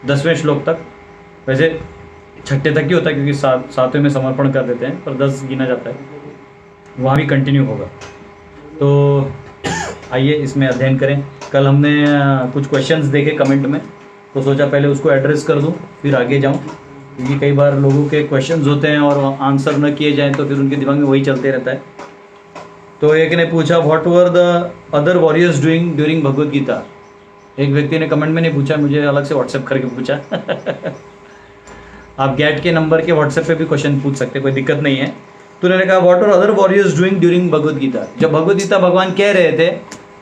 10वें श्लोक तक। वैसे 6ठे तक ही होता है क्योंकि 7वें में समर्पण कर देते हैं, पर 10 गिना जाता है, वहाँ भी कंटिन्यू होगा। तो आइए इसमें अध्ययन करें। कल हमने कुछ क्वेश्चंस देखे कमेंट में, तो सोचा पहले उसको एड्रेस कर दूं फिर आगे जाऊं, क्योंकि कई बार लोगों के क्वेश्चंस होते हैं और आंसर न किए जाएं तो फिर उनके दिमाग में वही चलते रहता है। तो एक ने पूछा what were the other warriors doing during Bhagavad Gita. एक व्यक्ति ने कमेंट में नहीं पूछा, मुझे अलग से व्हाट्सएप करके पूछा। आप गैट के नंबर के व्हाट्सएप पे भी क्वेश्चन पूछ सकते, कोई दिक्कत नहीं है। तो उन्होंने कहा what were other warriors doing during Bhagavad Gita. जब भगवद गीता भगवान कह रहे थे,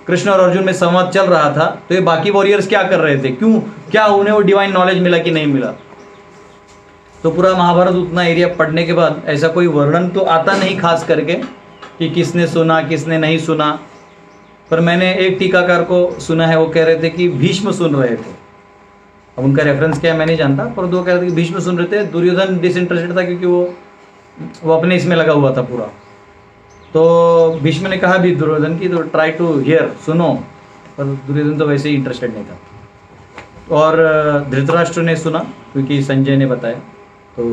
कृष्ण और अर्जुन में संवाद चल रहा था, तो ये बाकी वॉरियर्स क्या कर रहे थे, क्यों, क्या उन्हें वो डिवाइन नॉलेज मिला कि नहीं मिला। तो पूरा महाभारत उतना एरिया पढ़ने के बाद ऐसा कोई वर्णन तो आता नहीं खास करके कि किसने सुना किसने नहीं सुना, पर मैंने एक टीकाकार को सुना है, वो कह रहे थे कि भीष्म सुन रहे थे। अब उनका रेफरेंस क्या है मैं नहीं जानता, पर वो कह रहे थे कि भीष्म सुन रहे थे। दुर्योधन डिसइंटरेस्टेड था क्योंकि वो अपने इसमें लगा हुआ था पूरा। तो भीष्म ने कहा भी दुर्योधन की तो ट्राई टू हियर, सुनो, पर दुर्योधन तो वैसे ही इंटरेस्टेड नहीं था। और धृतराष्ट्र ने सुना क्योंकि संजय ने बताया। तो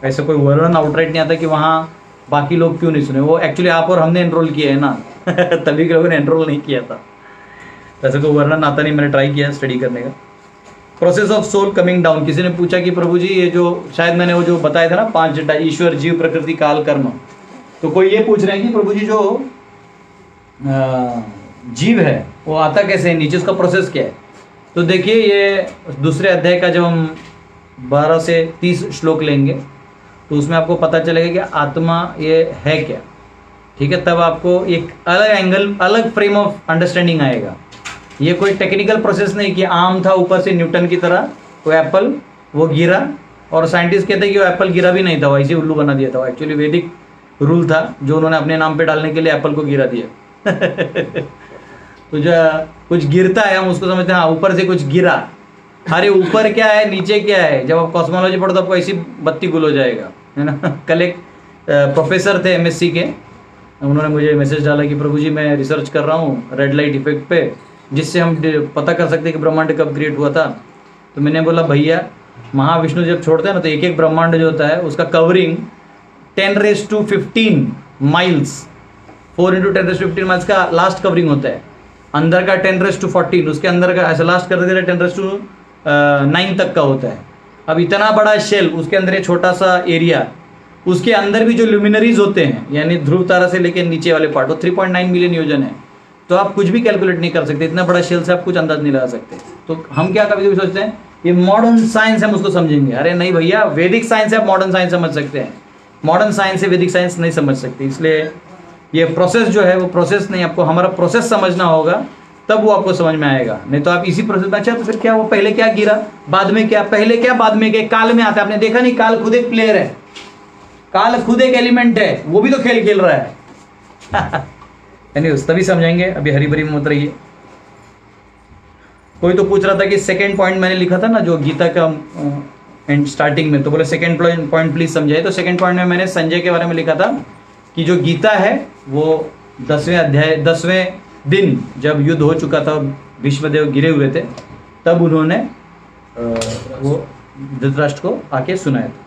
ऐसा कोई वर्णन आउटराइट नहीं आता कि वहाँ बाकी लोग क्यों नहीं सुने। वो एक्चुअली आप और हमने एनरोल किया है ना, तभी के लोगों ने एनरोल नहीं किया था। ऐसा कोई वर्णन आता नहीं, मैंने ट्राई किया स्टडी करने का। Process of soul coming down. किसी ने पूछा कि प्रभु जी ये जो शायद मैंने वो जो बताया था ना 5 ईश्वर जीव प्रकृति काल कर्म, तो कोई ये पूछ रहे हैं कि प्रभु जी जो जीव है वो आता कैसे है नीचे, उसका प्रोसेस क्या है। तो देखिए ये दूसरे अध्याय का जब हम 12 से 30 श्लोक लेंगे तो उसमें आपको पता चलेगा कि आत्मा ये है क्या, ठीक है। तब आपको एक अलग एंगल, अलग फ्रेम ऑफ अंडरस्टैंडिंग आएगा। ये कोई टेक्निकल प्रोसेस नहीं कि आम था ऊपर से न्यूटन की तरह, वो एप्पल वो गिरा और साइंटिस्ट कहते हैं कि वो एप्पल गिरा भी नहीं था, वो ऐसे उल्लू बना दिया था। एक्चुअली वैदिक रूल था जो उन्होंने अपने नाम पे डालने के लिए एप्पल को गिरा दिया। तो जो कुछ गिरता है हम उसको समझते हैं हाँ ऊपर से कुछ गिरा। अरे ऊपर क्या है नीचे क्या है, जब आप कॉस्मोलॉजी पढ़ो तो आपको ऐसी बत्ती गुल हो जाएगा, है ना। कल एक प्रोफेसर थे MSc के, उन्होंने मुझे मैसेज डाला कि प्रभु जी मैं रिसर्च कर रहा हूँ रेड लाइट इफेक्ट पे, जिससे हम पता कर सकते हैं कि ब्रह्मांड कब क्रिएट हुआ था। तो मैंने बोला भैया महाविष्णु जब छोड़ते हैं ना तो एक एक ब्रह्मांड जो होता है उसका कवरिंग 10⁻15 माइल्स, 4 × 10⁻15 माइल्स का लास्ट कवरिंग होता है। अंदर का 10⁻14, उसके अंदर का ऐसा लास्ट कर देते 10⁻9 तक का होता है। अब इतना बड़ा शेल, उसके अंदर ये छोटा सा एरिया, उसके अंदर भी जो ल्यूमिनरीज होते हैं यानी ध्रुव तारा से लेकर नीचे वाले पार्ट, वो 3.9 मिलियन योजन है। तो आप कुछ भी कैलकुलेट नहीं कर सकते, इतना बड़ा शेल से आप कुछ अंदाज नहीं लगा सकते। तो हम क्या कभी कभी सोचते हैं ये मॉडर्न साइंस हम उसको समझेंगे। अरे नहीं भैया, वैदिक साइंस से आप मॉडर्न साइंस समझ सकते हैं, मॉडर्न साइंस से वैदिक साइंस नहीं समझ सकते। इसलिए ये प्रोसेस जो है वो प्रोसेस नहीं, आपको हमारा प्रोसेस समझना होगा तब वो आपको समझ में आएगा। नहीं तो आप इसी प्रोसेस में अच्छा तो फिर क्या, वो पहले क्या गिरा बाद में क्या, पहले क्या बाद में क्या, काल में आता है। आपने देखा नहीं, काल खुद एक प्लेयर है, काल खुद एक एलिमेंट है, वो भी तो खेल खेल रहा है। एनीवेज तभी समझेंगे, अभी हरी भरी मत रहिए। कोई तो पूछ रहा था कि सेकंड पॉइंट मैंने लिखा था ना जो गीता का एंड स्टार्टिंग में, तो बोले सेकंड पॉइंट प्लीज समझाइए। तो सेकंड पॉइंट में मैंने संजय के बारे में लिखा था कि जो गीता है वो 10वें अध्याय 10वें दिन जब युद्ध हो चुका था, भीष्मदेव गिरे हुए थे, तब उन्होंने वो धृतराष्ट्र को आके सुनाया था।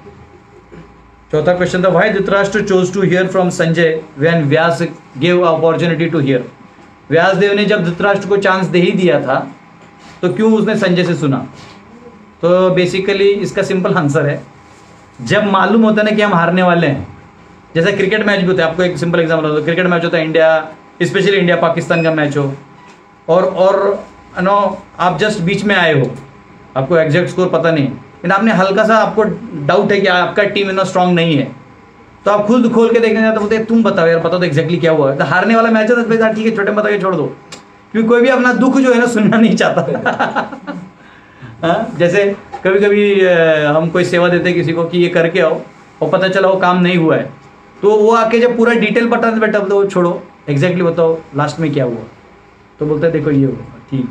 चौथा क्वेश्चन था why Dhritarashtra chose to hear from Sanjay when Vyas gave opportunity to hear. Vyasadev ने जब धृतराष्ट्र को चांस दे ही दिया था तो क्यों उसने संजय से सुना। तो बेसिकली इसका सिंपल आंसर है, जब मालूम होता है ना कि हम हारने वाले हैं, जैसे क्रिकेट मैच भी होता है, आपको एक सिंपल एग्जांपल होता है, क्रिकेट मैच होता है इंडिया, स्पेशली इंडिया पाकिस्तान का मैच हो, और नो आप जस्ट बीच में आए हो, आपको एग्जैक्ट स्कोर पता नहीं, लेकिन आपने हल्का सा आपको डाउट है कि आपका टीम इतना स्ट्रांग नहीं है, तो आप खुद खोल के देखने जाते बोलते तुम बताओ यार, पता तो एग्जैक्टली क्या हुआ है। तो हारने वाला मैच है तो ठीक है छोटे बता के छोड़ दो, क्योंकि कोई भी अपना दुख जो है ना सुनना नहीं चाहता। जैसे कभी कभी हम कोई सेवा देते हैं किसी को कि ये करके आओ और पता चला वो काम नहीं हुआ है, तो वो आके जब पूरा डिटेल बता दे बेटा तो छोड़ो एग्जैक्टली बताओ लास्ट में क्या हुआ, तो बोलते देखो ये हुआ ठीक।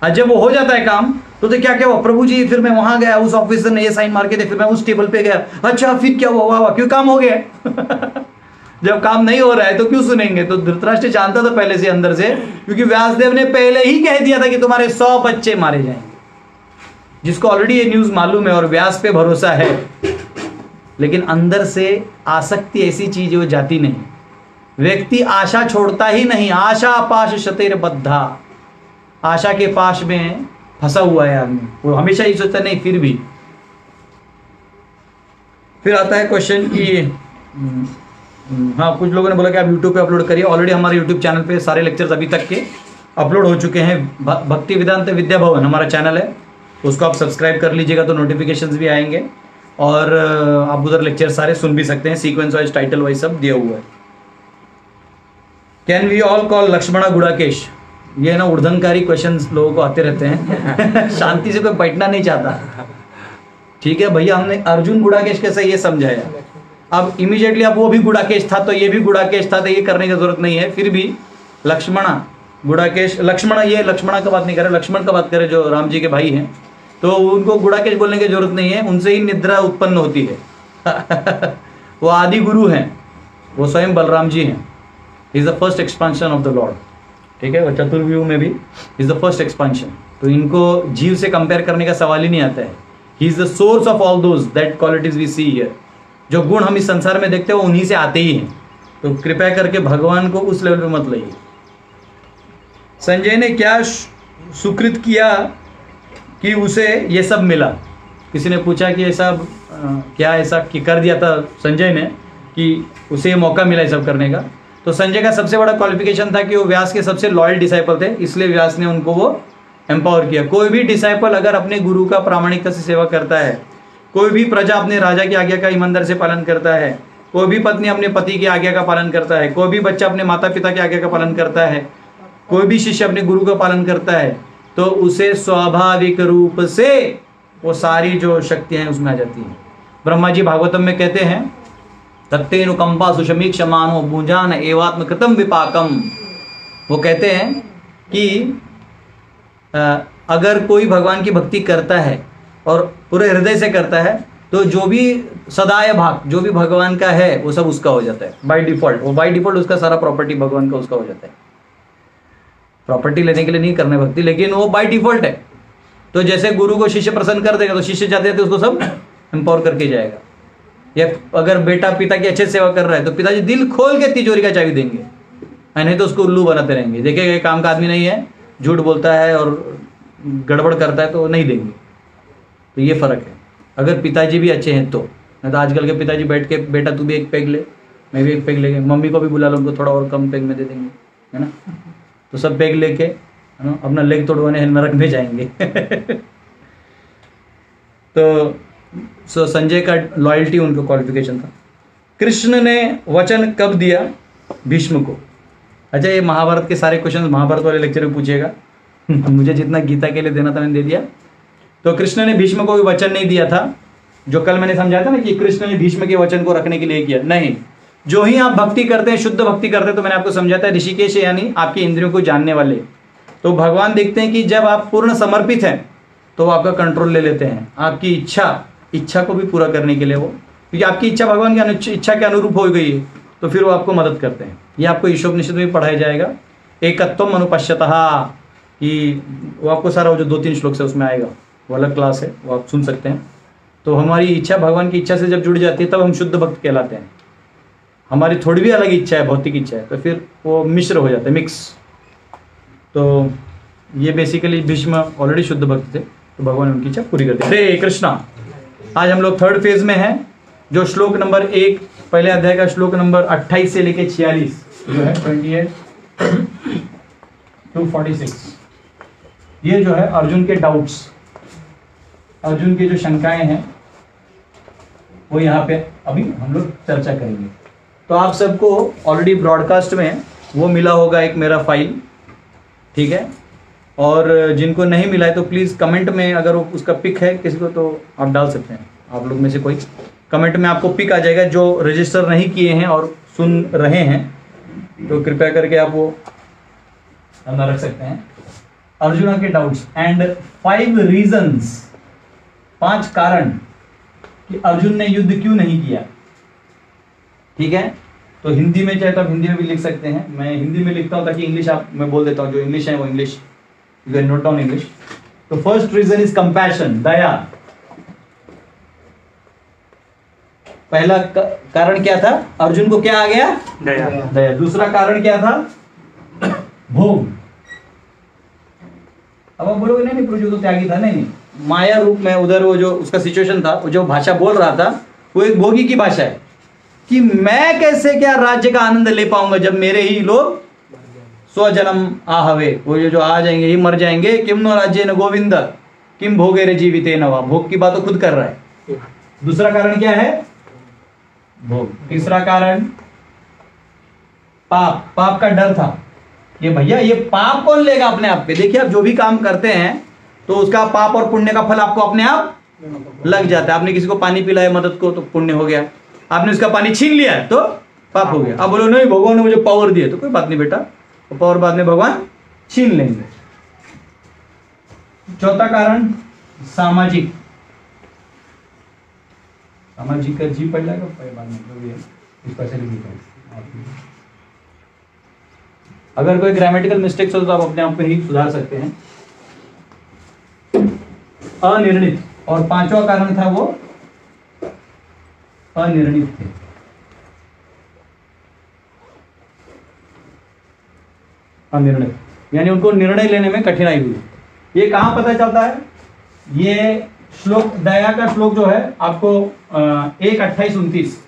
और जब वो हो जाता है काम तो क्या क्या हुआ प्रभु जी, फिर मैं वहां गया, उस ऑफिसर ने ये साइन मार के दे, फिर मैं उस टेबल पे गया, अच्छा फिर क्या हुआ, वाह क्यों काम हो गया। जब काम नहीं हो रहा है तो क्यों सुनेंगे। तो धृतराष्ट्र जानता था पहले से अंदर से, क्योंकि व्यासदेव ने पहले ही कह दिया था कि तुम्हारे 100 बच्चे मारे जाएंगे। जिसको ऑलरेडी ये न्यूज मालूम है और व्यास पे भरोसा है, लेकिन अंदर से आसक्ति ऐसी चीज है वो जाती नहीं। व्यक्ति आशा छोड़ता ही नहीं, आशा पाश शतेर बद्धा, आशा के पाश में फंसा हुआ है आदमी, वो हमेशा ही सोचता नहीं। फिर आता है क्वेश्चन कि हाँ, कुछ लोगों ने बोला कि आप यूट्यूब पे अपलोड करिए। ऑलरेडी हमारे यूट्यूब चैनल पे सारे लेक्चर्स अभी तक के अपलोड हो चुके हैं। भक्ति वेदांत विद्या भवन हमारा चैनल है, उसको आप सब्सक्राइब कर लीजिएगा तो नोटिफिकेशंस भी आएंगे, और आप उधर लेक्चर सारे सुन भी सकते हैं, सीक्वेंस वाइज, टाइटल वाइज सब दिया हुआ है। Can we all call Lakshmana Gudakesha? ये ना उर्धनकारी क्वेश्चंस लोगों को आते रहते हैं शांति से कोई बैठना नहीं चाहता। ठीक है भैया, हमने अर्जुन गुड़ाकेश कैसे ये समझाया, अब इमीडिएटली अब वो भी गुड़ाकेश था तो ये भी गुड़ाकेश था, तो ये करने की जरूरत नहीं है। फिर भी लक्ष्मणा गुड़ाकेश, लक्ष्मणा, ये लक्ष्मणा का बात नहीं कर रहे, लक्ष्मण का बात करें जो राम जी के भाई हैं, तो उनको गुड़ाकेश बोलने की जरूरत नहीं है, उनसे ही निद्रा उत्पन्न होती है वो आदि गुरु हैं, वो स्वयं बलराम जी हैं। Is the first expansion of the Lord. ठीक है, वो चतुर्व्यूह में भी इज द फर्स्ट एक्सपांशन, तो इनको जीव से कंपेयर करने का सवाल ही नहीं आता है। He is the source of all those that qualities we see here. जो गुण हम इस संसार में देखते हैं वो उन्हीं से आते ही हैं, तो कृपया करके भगवान को उस लेवल पे मत लाइए। संजय ने क्या सुकृत किया कि उसे ये सब मिला? किसी ने पूछा कि ऐसा क्या ऐसा कि कर दिया था संजय ने कि उसे ये मौका मिला ये सब करने का? तो संजय का सबसे बड़ा क्वालिफिकेशन था कि वो व्यास के सबसे लॉयल डिसाइपल थे, इसलिए व्यास ने उनको वो एम्पावर किया। कोई भी डिसाइपल अगर अपने गुरु का प्रामाणिकता से सेवा करता है, कोई भी प्रजा अपने राजा की आज्ञा का ईमानदारी से पालन करता है, कोई भी पत्नी अपने पति की आज्ञा का पालन करता है, कोई भी बच्चा अपने माता पिता की आज्ञा का पालन करता है, कोई भी शिष्य अपने गुरु का पालन करता है, तो उसे स्वाभाविक रूप से वो सारी जो शक्तियां हैं उसमें आ जाती हैं। ब्रह्मा जी भागवतम में कहते हैं, तत्तेनुकंपा सुषमीक्ष मानो भुजान एवात्म कृतम विपाकम। वो कहते हैं कि अगर कोई भगवान की भक्ति करता है और पूरे हृदय से करता है, तो जो भी सदाय भाग जो भी भगवान का है वो सब उसका हो जाता है बाय डिफॉल्ट। वो बाय डिफॉल्ट उसका सारा प्रॉपर्टी भगवान का उसका हो जाता है। प्रॉपर्टी लेने के लिए नहीं करने भक्ति, लेकिन वो बाय डिफॉल्ट है। तो जैसे गुरु को शिष्य प्रसन्न कर देगा तो शिष्य जाते जाते उसको सब एम्पावर करके जाएगा। या अगर बेटा पिता की अच्छे सेवा कर रहा है तो पिताजी दिल खोल के तिजोरी का चाबी देंगे, नहीं तो उसको उल्लू बनाते रहेंगे। देखेगा ये काम का आदमी नहीं है, झूठ बोलता है और गड़बड़ करता है, तो नहीं देंगे। तो ये फर्क है। अगर पिताजी भी अच्छे हैं तो, नहीं तो आजकल के पिताजी बैठ के बेटा तू भी एक पैग ले, मैं भी एक पैग लेंगे, मम्मी को भी बुला लो, उनको थोड़ा और कम पैग में दे देंगे, है ना। तो सब पैग लेके अपना लेग तोड़वाने नरक में जाएंगे तो संजय का लॉयल्टी उनको क्वालिफिकेशन था। कृष्ण ने वचन कब दिया भीष्म को? अच्छा, ये महाभारत के सारे क्वेश्चन महाभारत वाले लेक्चर में पूछेगा मुझे जितना गीता के लिए देना था मैंने दे दिया। तो कृष्ण ने भीष्म को भी वचन नहीं दिया था, जो कल मैंने समझाया था ना कि कृष्ण ने भीष्म के वचन को रखने के लिए किया। नहीं, जो ही आप भक्ति करते हैं, शुद्ध भक्ति करते हैं, तो मैंने आपको समझाया था ऋषिकेश यानी आपकी इंद्रियों को जानने वाले। तो भगवान देखते हैं कि जब आप पूर्ण समर्पित हैं तो वो आपका कंट्रोल ले लेते हैं, आपकी इच्छा को भी पूरा करने के लिए वो, क्योंकि आपकी इच्छा भगवान की इच्छा के अनुरूप हो गई है, तो फिर वो आपको मदद करते हैं। ये आपको ईशोपनिषद में पढ़ाया जाएगा, एकत्वम अनुपश्यतः, कि वो आपको सारा वो जो 2-3 श्लोक से उसमें आएगा, वो अलग क्लास है, वो आप सुन सकते हैं। तो हमारी इच्छा भगवान की इच्छा से जब जुड़ जाती है तब हम शुद्ध भक्त कहलाते हैं। हमारी थोड़ी भी अलग इच्छा है, भौतिक इच्छा है, तो फिर वो मिश्र हो जाता है, मिक्स। तो ये बेसिकली भीष्म ऑलरेडी शुद्ध भक्त थे, तो भगवान उनकी इच्छा पूरी करते। हरे कृष्णा। आज हम लोग 3rd फेज में हैं, जो श्लोक नंबर 1 पहले अध्याय का श्लोक नंबर 28 से लेके 46 जो है 28 to 46, ये जो है अर्जुन के डाउट्स, अर्जुन की जो शंकाएं हैं वो यहाँ पे अभी हम लोग चर्चा करेंगे। तो आप सबको ऑलरेडी ब्रॉडकास्ट में वो मिला होगा एक मेरा फाइल, ठीक है। और जिनको नहीं मिला है तो प्लीज़ कमेंट में अगर उसका पिक है किसी को तो आप डाल सकते हैं। आप लोग में से कोई कमेंट में आपको पिक आ जाएगा, जो रजिस्टर नहीं किए हैं और सुन रहे हैं तो कृपया करके आप वो अंदर रख सकते हैं। अर्जुना के डाउट्स एंड 5 रीजंस, 5 कारण कि अर्जुन ने युद्ध क्यों नहीं किया, ठीक है। तो हिंदी में चाहे तो आप हिंदी में भी लिख सकते हैं, मैं हिंदी में लिखता हूँ ताकि इंग्लिश मैं बोल देता हूँ, जो इंग्लिश है वो English, you can note down English. तो फर्स्ट रीजन इज कंपैशन, दया। पहला कारण क्या था? अर्जुन को क्या आ गया? दया। दया। दूसरा कारण क्या था? भोग। अब आप बोलोगे नहीं प्रज्वल तो त्यागी था। नहीं, माया रूप में उधर वो जो उसका सिचुएशन था, वो जो भाषा बोल रहा था वो एक भोगी की भाषा है कि मैं कैसे क्या राज्य का आनंद ले पाऊंगा जब मेरे ही लोग स्वजन्म आहवे, वो जो आ जाएंगे ही मर जाएंगे। किम नो राज्य न गोविंद किम भोगे रे जीविते नवा। भोग की बात तो खुद कर रहा है। दूसरा कारण क्या है? भोग। तीसरा कारण पाप। पाप का डर था ये भैया ये पाप कौन लेगा अपने आप पे। देखिए आप जो भी काम करते हैं तो उसका पाप और पुण्य का फल आपको अपने आप लग जाता है। आपने किसी को पानी पिलाया मदद को तो पुण्य हो गया, आपने उसका पानी छीन लिया तो पाप हो गया। अब बोलो नहीं भगवान ने मुझे पावर दिया, तो कोई बात नहीं बेटा, तो पावर बाद में भगवान छीन लेंगे। चौथा कारण सामाजिक। सामाजिक का जी पड़ जाएगा बाद में जो भी है इसका से अगर कोई ग्रामेटिकल मिस्टेक्स हो तो आप अपने आप पे ही सुधार सकते हैं। अनिर्णित। और पांचवा कारण था वो अनिर्णित थे। अनिर्णित यानी उनको निर्णय लेने में कठिनाई हुई। ये कहां पता चलता है? ये श्लोक दया का श्लोक जो है आपको 1:28-29।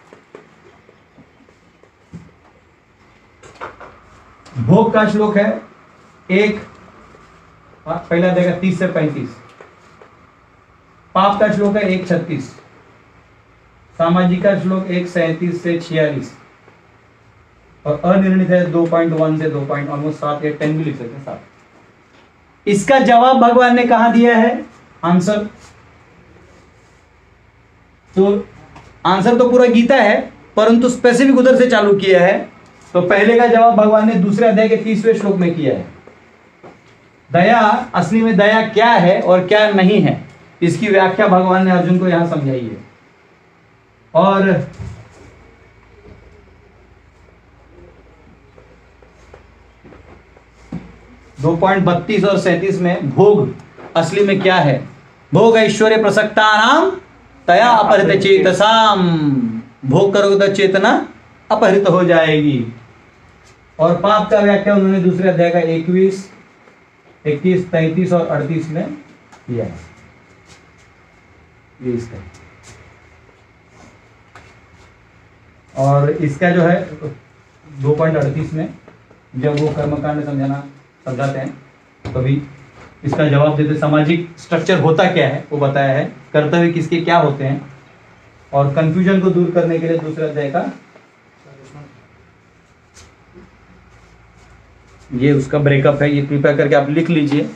भोग का श्लोक है पहला देगा 30 से 35। पाप का श्लोक है 1:36। सामाजिक का श्लोक 1:37 से 46 और अनिर्णित है 2.1 से 2. ऑलमोस्ट 7 या 10 भी लिख सकते हैं 7। इसका जवाब भगवान ने कहां दिया है? आंसर तो पूरा गीता है परंतु स्पेसिफिक उधर से चालू किया है। तो पहले का जवाब भगवान ने दूसरे अध्याय के 30वें श्लोक में किया है। दया असली में दया क्या है और क्या नहीं है इसकी व्याख्या भगवान ने अर्जुन को यहां समझाई है। और 2.32 और 37 में भोग असली में क्या है? भोग ऐश्वर्य प्रसक्ता नाम तया अपहृत चेतसाम। भोग करोगे तो चेतना अपहृत हो जाएगी। और पाप का व्याख्या उन्होंने दूसरे अध्याय का 21, 21, 33 और 38 में किया है। ये इसका और इसका जो है 2.38 में जब वो कर्मकांड समझाते हैं तभी इसका जवाब देते। सामाजिक स्ट्रक्चर होता क्या है वो बताया है, कर्तव्य किसके क्या होते हैं और कंफ्यूजन को दूर करने के लिए दूसरे अध्याय का ये उसका ब्रेकअप है। ये कृपया करके आप लिख लीजिए।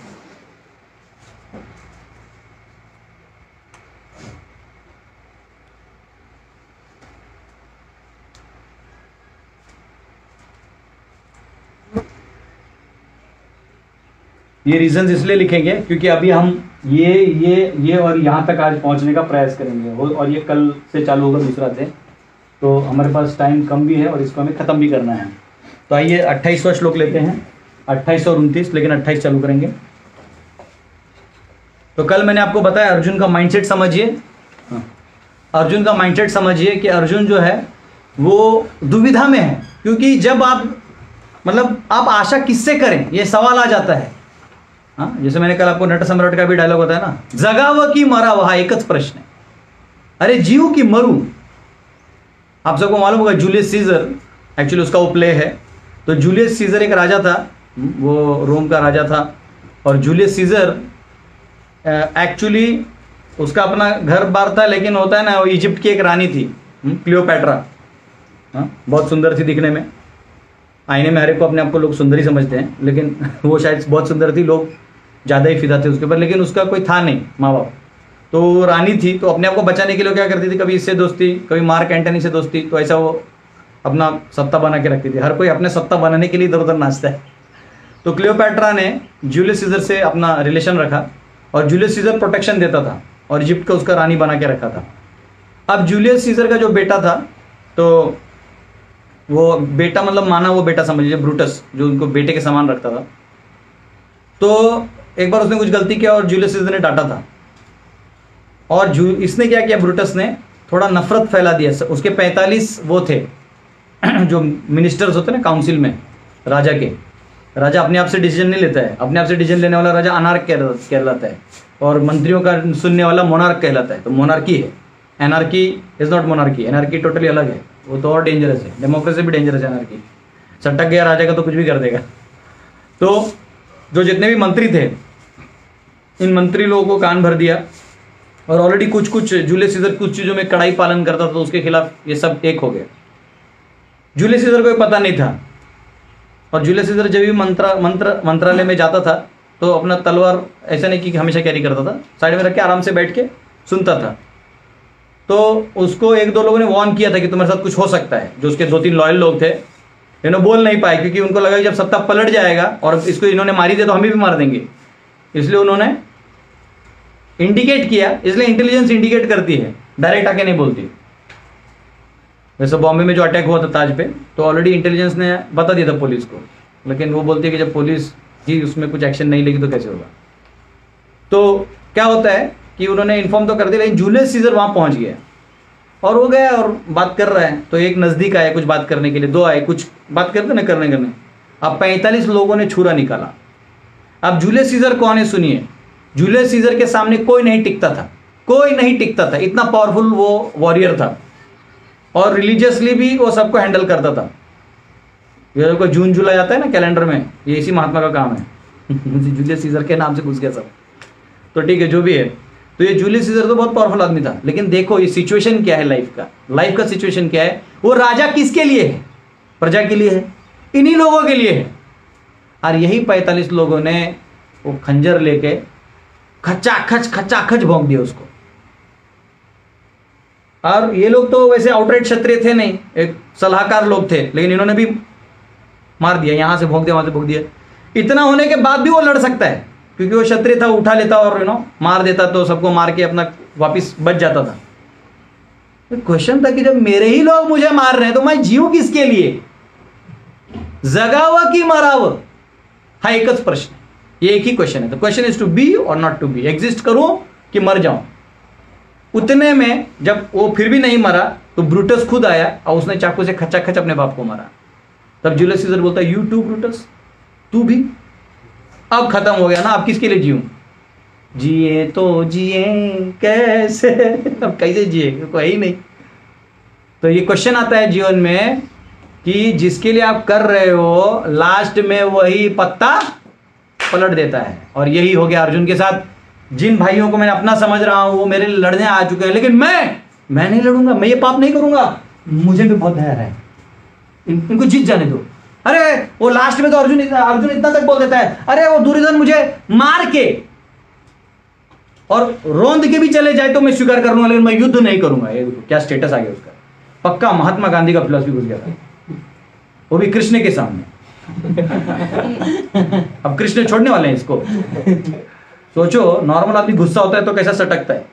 ये रीजंस इसलिए लिखेंगे क्योंकि अभी हम ये और यहाँ तक आज पहुँचने का प्रयास करेंगे और ये कल से चालू होगा दूसरा अध्याय। तो हमारे पास टाइम कम भी है और इसको हमें ख़त्म भी करना है। तो आइए 28वां श्लोक लेते हैं, 28 और 29, लेकिन 28 चालू करेंगे। तो कल मैंने आपको बताया अर्जुन का माइंडसेट समझिए। अर्जुन का माइंडसेट समझिए कि अर्जुन जो है वो दुविधा में है क्योंकि जब आप आशा किससे करें ये सवाल आ जाता है। हाँ, जैसे मैंने कल आपको नट सम्राट का भी डायलॉग बताया ना, जगाव की मरा वहा एक प्रश्न है। अरे जीव की मरू। आप सबको मालूम होगा जूलियस सीजर एक्चुअली उसका वो प्ले है। तो जूलियस सीजर एक राजा था, वो रोम का राजा था और जूलियस सीजर एक्चुअली उसका अपना घर बार था, लेकिन होता है ना वो इजिप्ट की एक रानी थी क्लियोपैट्रा। बहुत सुंदर थी दिखने में। आईने में हर एक को अपने आप को लोग सुंदर ही समझते हैं, लेकिन वो शायद बहुत सुंदर थी, लोग ज़्यादा ही फिदा थे उसके ऊपर, लेकिन उसका कोई था नहीं माँ बाप। तो वो रानी थी तो अपने आप को बचाने के लिए क्या करती थी, कभी इससे दोस्ती, कभी मार्क एंटनी से दोस्ती। तो ऐसा वो अपना सत्ता बना के रखती थी। हर कोई अपने सत्ता बनाने के लिए इधर उधर नाचता है। तो क्लियोपैट्रा ने जूलियस सीजर से अपना रिलेशन रखा और जूलियस सीजर प्रोटेक्शन देता था और इजिप्ट का उसका रानी बना के रखा था। अब जूलियस सीजर का जो बेटा था, तो वो बेटा माना वो बेटा समझ लीजिए ब्रूटस, जो उनको बेटे के समान रखता था। तो एक बार उसने कुछ गलती किया और जूलियस सीजर ने डांटा था, और इसने क्या किया, ब्रूटस ने थोड़ा नफरत फैला दिया। उसके 45 वो थे जो मिनिस्टर्स होते हैं ना काउंसिल में राजा के, राजा अपने आप से डिसीजन नहीं लेता है, अपने आप से डिसीजन लेने वाला राजा अनार्क कहलाता है, और मंत्रियों का सुनने वाला मोनार्क कहलाता है। तो मोनार्की है, anarchy is not monarchy, anarchy totally अलग है, वो तो और डेंजरस है, डेमोक्रेसी भी डेंजरस है। एनार्की सटक गया राजा का तो कुछ भी कर देगा। तो जो जितने भी मंत्री थे, इन मंत्री लोगों को कान भर दिया, और ऑलरेडी कुछ जूलियस सीजर कुछ चीज़ों में कड़ाई पालन करता था, तो उसके खिलाफ ये सब एक हो गया। जूलियस सीजर को पता नहीं था, और जूलियस सीजर जब भी मंत्रालय में जाता था तो अपना तलवार ऐसा नहीं कि हमेशा कैरी करता था, साइड में रख के आराम से बैठ के सुनता था। तो उसको एक दो लोगों ने वार्न किया था कि तुम्हारे साथ कुछ हो सकता है। जो उसके 2-3 लॉयल लोग थे, इन्होंने बोल नहीं पाए, क्योंकि उनको लगा कि जब सत्ता पलट जाएगा और इसको इन्होंने मारी दे तो हमें भी मार देंगे, इसलिए उन्होंने इंडिकेट किया। इसलिए इंटेलिजेंस इंडिकेट करती है, डायरेक्ट आके नहीं बोलती। वैसे बॉम्बे में जो अटैक हुआ था ताज पे, तो ऑलरेडी इंटेलिजेंस ने बता दिया था पुलिस को, लेकिन वो बोलती है कि जब पुलिस ही उसमें कुछ एक्शन नहीं लेगी तो कैसे होगा। तो क्या होता है कि उन्होंने इन्फॉर्म तो कर दिया, लेकिन जूलियस सीजर वहाँ पहुँच गया, और वो गया और बात कर रहा है। तो एक नज़दीक आया कुछ बात करने के लिए, 2 आए कुछ बात करते ना करने। अब 45 लोगों ने छुरा निकाला। अब जूलियस सीजर कौन है सुनिए। जूलियस सीजर के सामने कोई नहीं टिकता था, कोई नहीं टिकता था, इतना पावरफुल वो वॉरियर था, और रिलीजियसली भी वो सबको हैंडल करता था। ये को जून जुलाई आता है ना कैलेंडर में, ये इसी महात्मा का काम है। जूलियस सीजर के नाम से घुस गया सब, तो ठीक है जो भी है। तो ये जूलियस सीजर तो बहुत पावरफुल आदमी था, लेकिन देखो ये सिचुएशन क्या है लाइफ का सिचुएशन क्या है। वो राजा किसके लिए है, प्रजा के लिए है, इन्हीं लोगों के लिए है। और यही 45 लोगों ने वो खंजर लेके खचाखच भोंक दिया उसको। और ये लोग तो वैसे आउटराइट क्षत्रिय थे नहीं, एक सलाहकार लोग थे, लेकिन इन्होंने भी मार दिया, यहां से भोंक दिया वहां से भोंक दिया। इतना होने के बाद भी वो लड़ सकता है, क्योंकि वो क्षत्रिय था, उठा लेता और मार देता, तो सबको मार के अपना वापिस बच जाता था। तो क्वेश्चन था कि जब मेरे ही लोग मुझे मार रहे हैं तो मैं जीऊं किसके लिए, जगाव कि मराव, हा एकच प्रश्न, ये एक ही क्वेश्चन है। तो क्वेश्चन इज टू बी और नॉट टू बी, एग्जिस्ट करूं कि मर जाऊं। उतने में जब वो फिर भी नहीं मरा तो ब्रूटस खुद आया और उसने चाकू से खचाखच अपने बाप को मारा। तब जूलियस सीजर बोलता यू टू ब्रूटस, तू भी। अब खत्म हो गया ना, अब किसके लिए जीऊं, जिए तो जिए कैसे, अब कैसे जिए, कोई ही नहीं। तो ये क्वेश्चन आता है जीवन में कि जिसके लिए आप कर रहे हो लास्ट में वही पत्ता पलट देता है। और यही हो गया अर्जुन के साथ। जिन भाइयों को मैंने अपना समझ रहा हूं वो मेरे लिए लड़ने आ चुके हैं, लेकिन मैं नहीं लड़ूंगा, मैं ये पाप नहीं करूंगा, मुझे भी बहुत धैर्य है, इनको जीत जाने दो। अरे वो लास्ट में तो अर्जुन इतना तक बोल देता है, अरे वो दुर्योधन मुझे मार के और रोंद के भी चले जाए तो मैं स्वीकार करूंगा, लेकिन मैं युद्ध नहीं करूंगा। क्या स्टेटस आ गया उसका, पक्का महात्मा गांधी का फिलॉसफी घुस गया था, वो भी कृष्ण के सामने। अब कृष्ण छोड़ने वाले हैं इसको। सोचो नॉर्मल आदमी गुस्सा होता है तो कैसा सटकता है,